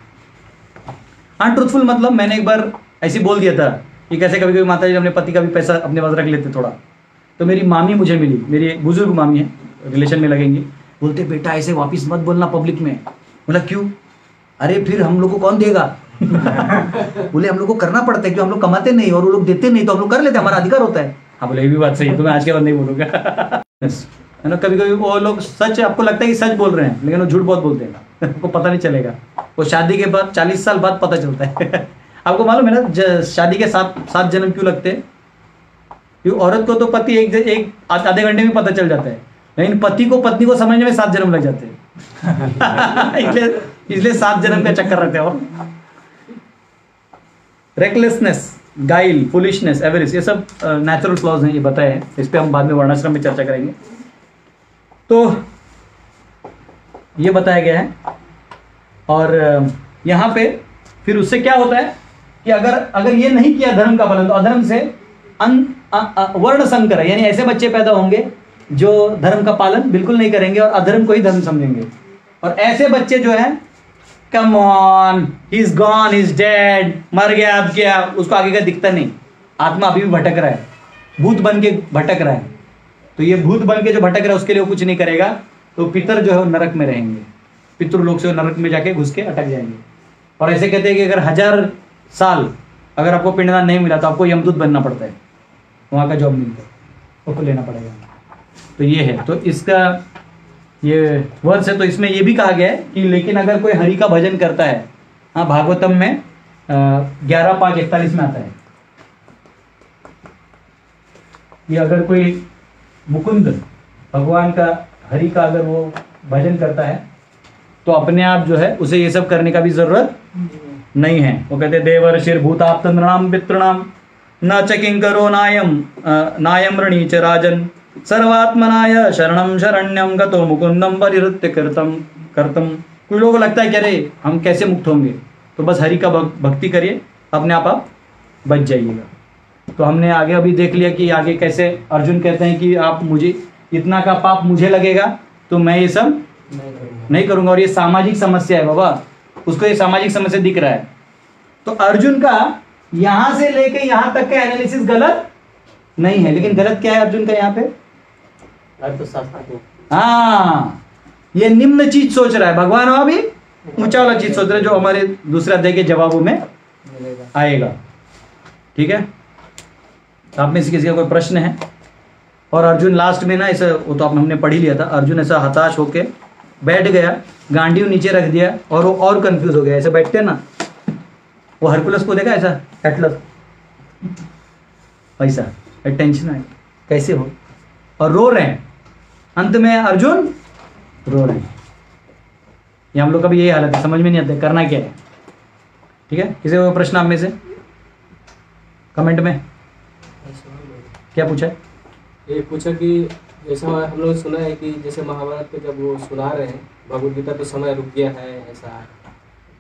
अनट्रुथफुल मतलब मैंने एक बार ऐसे बोल दिया था कि कैसे कभी कभी माता जी अपने पति का भी पैसा अपने पास रख लेते थोड़ा। तो मेरी मामी मुझे मिली, मेरी एक बुजुर्ग मामी है, रिलेशन में लगेंगी, बोलते बेटा ऐसे वापस मत बोलना पब्लिक में। बोला क्यों? अरे फिर हम लोग को कौन देगा? बोले हम लोग को करना पड़ता है, क्यों हम लोग कमाते नहीं और वो लोग देते नहीं, तो हम लोग कर लेते, हमारा अधिकार होता है। हाँ बोले ये भी बात सही है, तो मैं आज के बाद नहीं बोलूँगा। है ना, कभी कभी वो लोग सच, आपको लगता है कि सच बोल रहे हैं लेकिन वो झूठ बहुत बोलते हैं, आपको पता नहीं चलेगा। वो शादी के बाद 40 साल बाद पता चलता है। आपको मालूम है ना शादी के 7 जन्म क्यों लगते हैं? क्योंकि औरत को तो पति एक आधे घंटे में पता चल जाता है, लेकिन पति को पत्नी को समझने में 7 जन्म लग जाते हैं। इसलिए 7 जन्म का चक्कर रहते हैं। रेकलेसनेस, गाइल, फुलिशनेस, एवरेज, ये सब नेचुरल फ्लॉज हैं, ये बताए हैं। इस पे हम बाद में वर्णाश्रम में चर्चा करेंगे। तो ये बताया गया है। और यहाँ पे फिर उससे क्या होता है कि अगर ये नहीं किया धर्म का पालन, तो अधर्म से वर्ण संकर है, यानी ऐसे बच्चे पैदा होंगे जो धर्म का पालन बिल्कुल नहीं करेंगे और अधर्म को ही धर्म समझेंगे। और ऐसे बच्चे जो है, come on, he is gone, he is dead, मर गया, अब क्या, उसको आगे का दिखता नहीं, आत्मा अभी भी भटक रहा है, भूत बन के भटक रहा है। तो ये भूत बन के जो भटक रहा है उसके लिए वो कुछ नहीं करेगा, तो पितर जो है वो नरक में रहेंगे, पितृलोक से वो नरक में जाके घुस के अटक जाएंगे। और ऐसे कहते हैं कि अगर 1000 साल अगर आपको पिंडदान नहीं मिला तो आपको यमदूत बनना पड़ता है, वहाँ का जॉब मिलता है, उसको लेना पड़ेगा। तो ये है, तो इसका ये वर्ष है। तो इसमें ये भी कहा गया है कि लेकिन अगर कोई हरि का भजन करता है, हाँ भागवतम में 11:5:41 में आता है कि अगर कोई मुकुंद भगवान का, हरि का अगर वो भजन करता है तो अपने आप जो है उसे ये सब करने का भी जरूरत नहीं है। वो कहते देवर्षिर भूताप्त नृणाम पितृणाम न चकिंग करो नायम ऋणी च राजन सर्वात्मनाय शरणम शरण्यम गतो मुकुंदम परिहृत्य करतम। कुछ लोगों को लगता है कि अरे हम कैसे मुक्त होंगे, तो बस हरि का भक्ति करिए, अपने आप बच जाइएगा। तो हमने आगे अभी देख लिया कि आगे कैसे अर्जुन कहते हैं कि आप मुझे इतना का पाप मुझे लगेगा तो मैं ये सब नहीं करूंगा। और ये सामाजिक समस्या है बाबा, उसको ये सामाजिक समस्या दिख रहा है। तो अर्जुन का यहां से लेके यहां तक का एनालिसिस गलत नहीं है, लेकिन गलत क्या है अर्जुन का यहाँ पे? हाँ, ये निम्न चीज सोच रहा है, भगवान वहां भी ऊंचा वाला चीज सोच रहा है, जो हमारे दूसरे अध्याय के जवाबों में आएगा। ठीक है, आप में से किसी का कोई प्रश्न है? और अर्जुन लास्ट में ना ऐसा, वो तो हमने पढ़ ही लिया था, अर्जुन ऐसा हताश होके बैठ गया, गांडीव नीचे रख दिया और वो और कंफ्यूज हो गया। ऐसे बैठते ना, वो हरकुलस को देखा ऐसा, एटलस ऐसा टेंशन है कैसे हो, और रो रहे हैं। अंत में अर्जुन रो रहे हैं। ये हम लोग का भी यही हालत है, समझ में नहीं आता करना क्या है। ठीक है, किसी को प्रश्न आप में से कमेंट में? क्या पूछा है? ये पूछा कि जैसा हम लोग सुना है कि जैसे महाभारत को जब वो सुना रहे हैं भगवद गीता, तो समय रुक गया है ऐसा,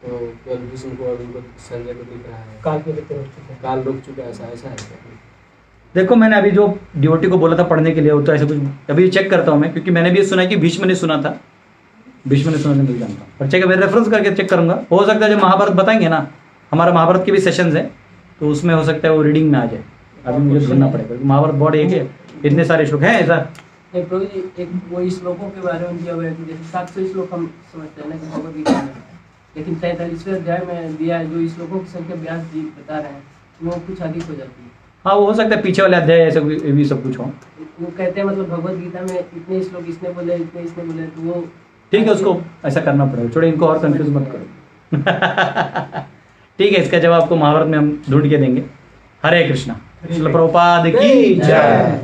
तो केवल भीष्म को और उनको संजय को दिख रहा है, काल रुक चुका है, ऐसा है क्या? देखो, मैंने अभी जो डिवोटी को बोला था पढ़ने के लिए, वो तो ऐसे कुछ अभी चेक करता हूँ मैं, क्योंकि मैंने भी ये सुना कि भीष्म ने सुना था, भीष्म ने सुना था नहीं जानता, पर चेक मैं रेफरेंस करके चेक करूंगा। हो सकता है जब महाभारत बताएंगे ना, हमारा महाभारत के भी सेशंस है, तो उसमें हो सकता है वो रीडिंग में आ जाए। अभी मुझे ढूंढना पड़ेगा, महाभारत बहुत एक है, इतने सारे श्लोक हैं ऐसा। प्रभु जी, एक वो श्लोकों के बारे में दिया हुआ है कि जैसे 700 श्लोक हम समझते हैं ना कि भगवद गीता में, लेकिन 43वें अध्याय में दिया है जो श्लोकों की संख्या व्यास जी बता रहे हैं, वो कुछ अधिक हो जाती है। हाँ वो हो सकता है पीछे वाले अध्याय ऐसे भी सब कुछ हो। वो कहते हैं मतलब भगवत गीता में इतने श्लोक इसने बोले, इतने इसने बोले, तो वो ठीक है, उसको ऐसा करना पड़ेगा। छोड़ो, इनको और कंफ्यूज मत करो। ठीक है, इसका जवाब आपको महाभारत में हम ढूंढ के देंगे। हरे कृष्णा। श्रील प्रभुपाद की जय।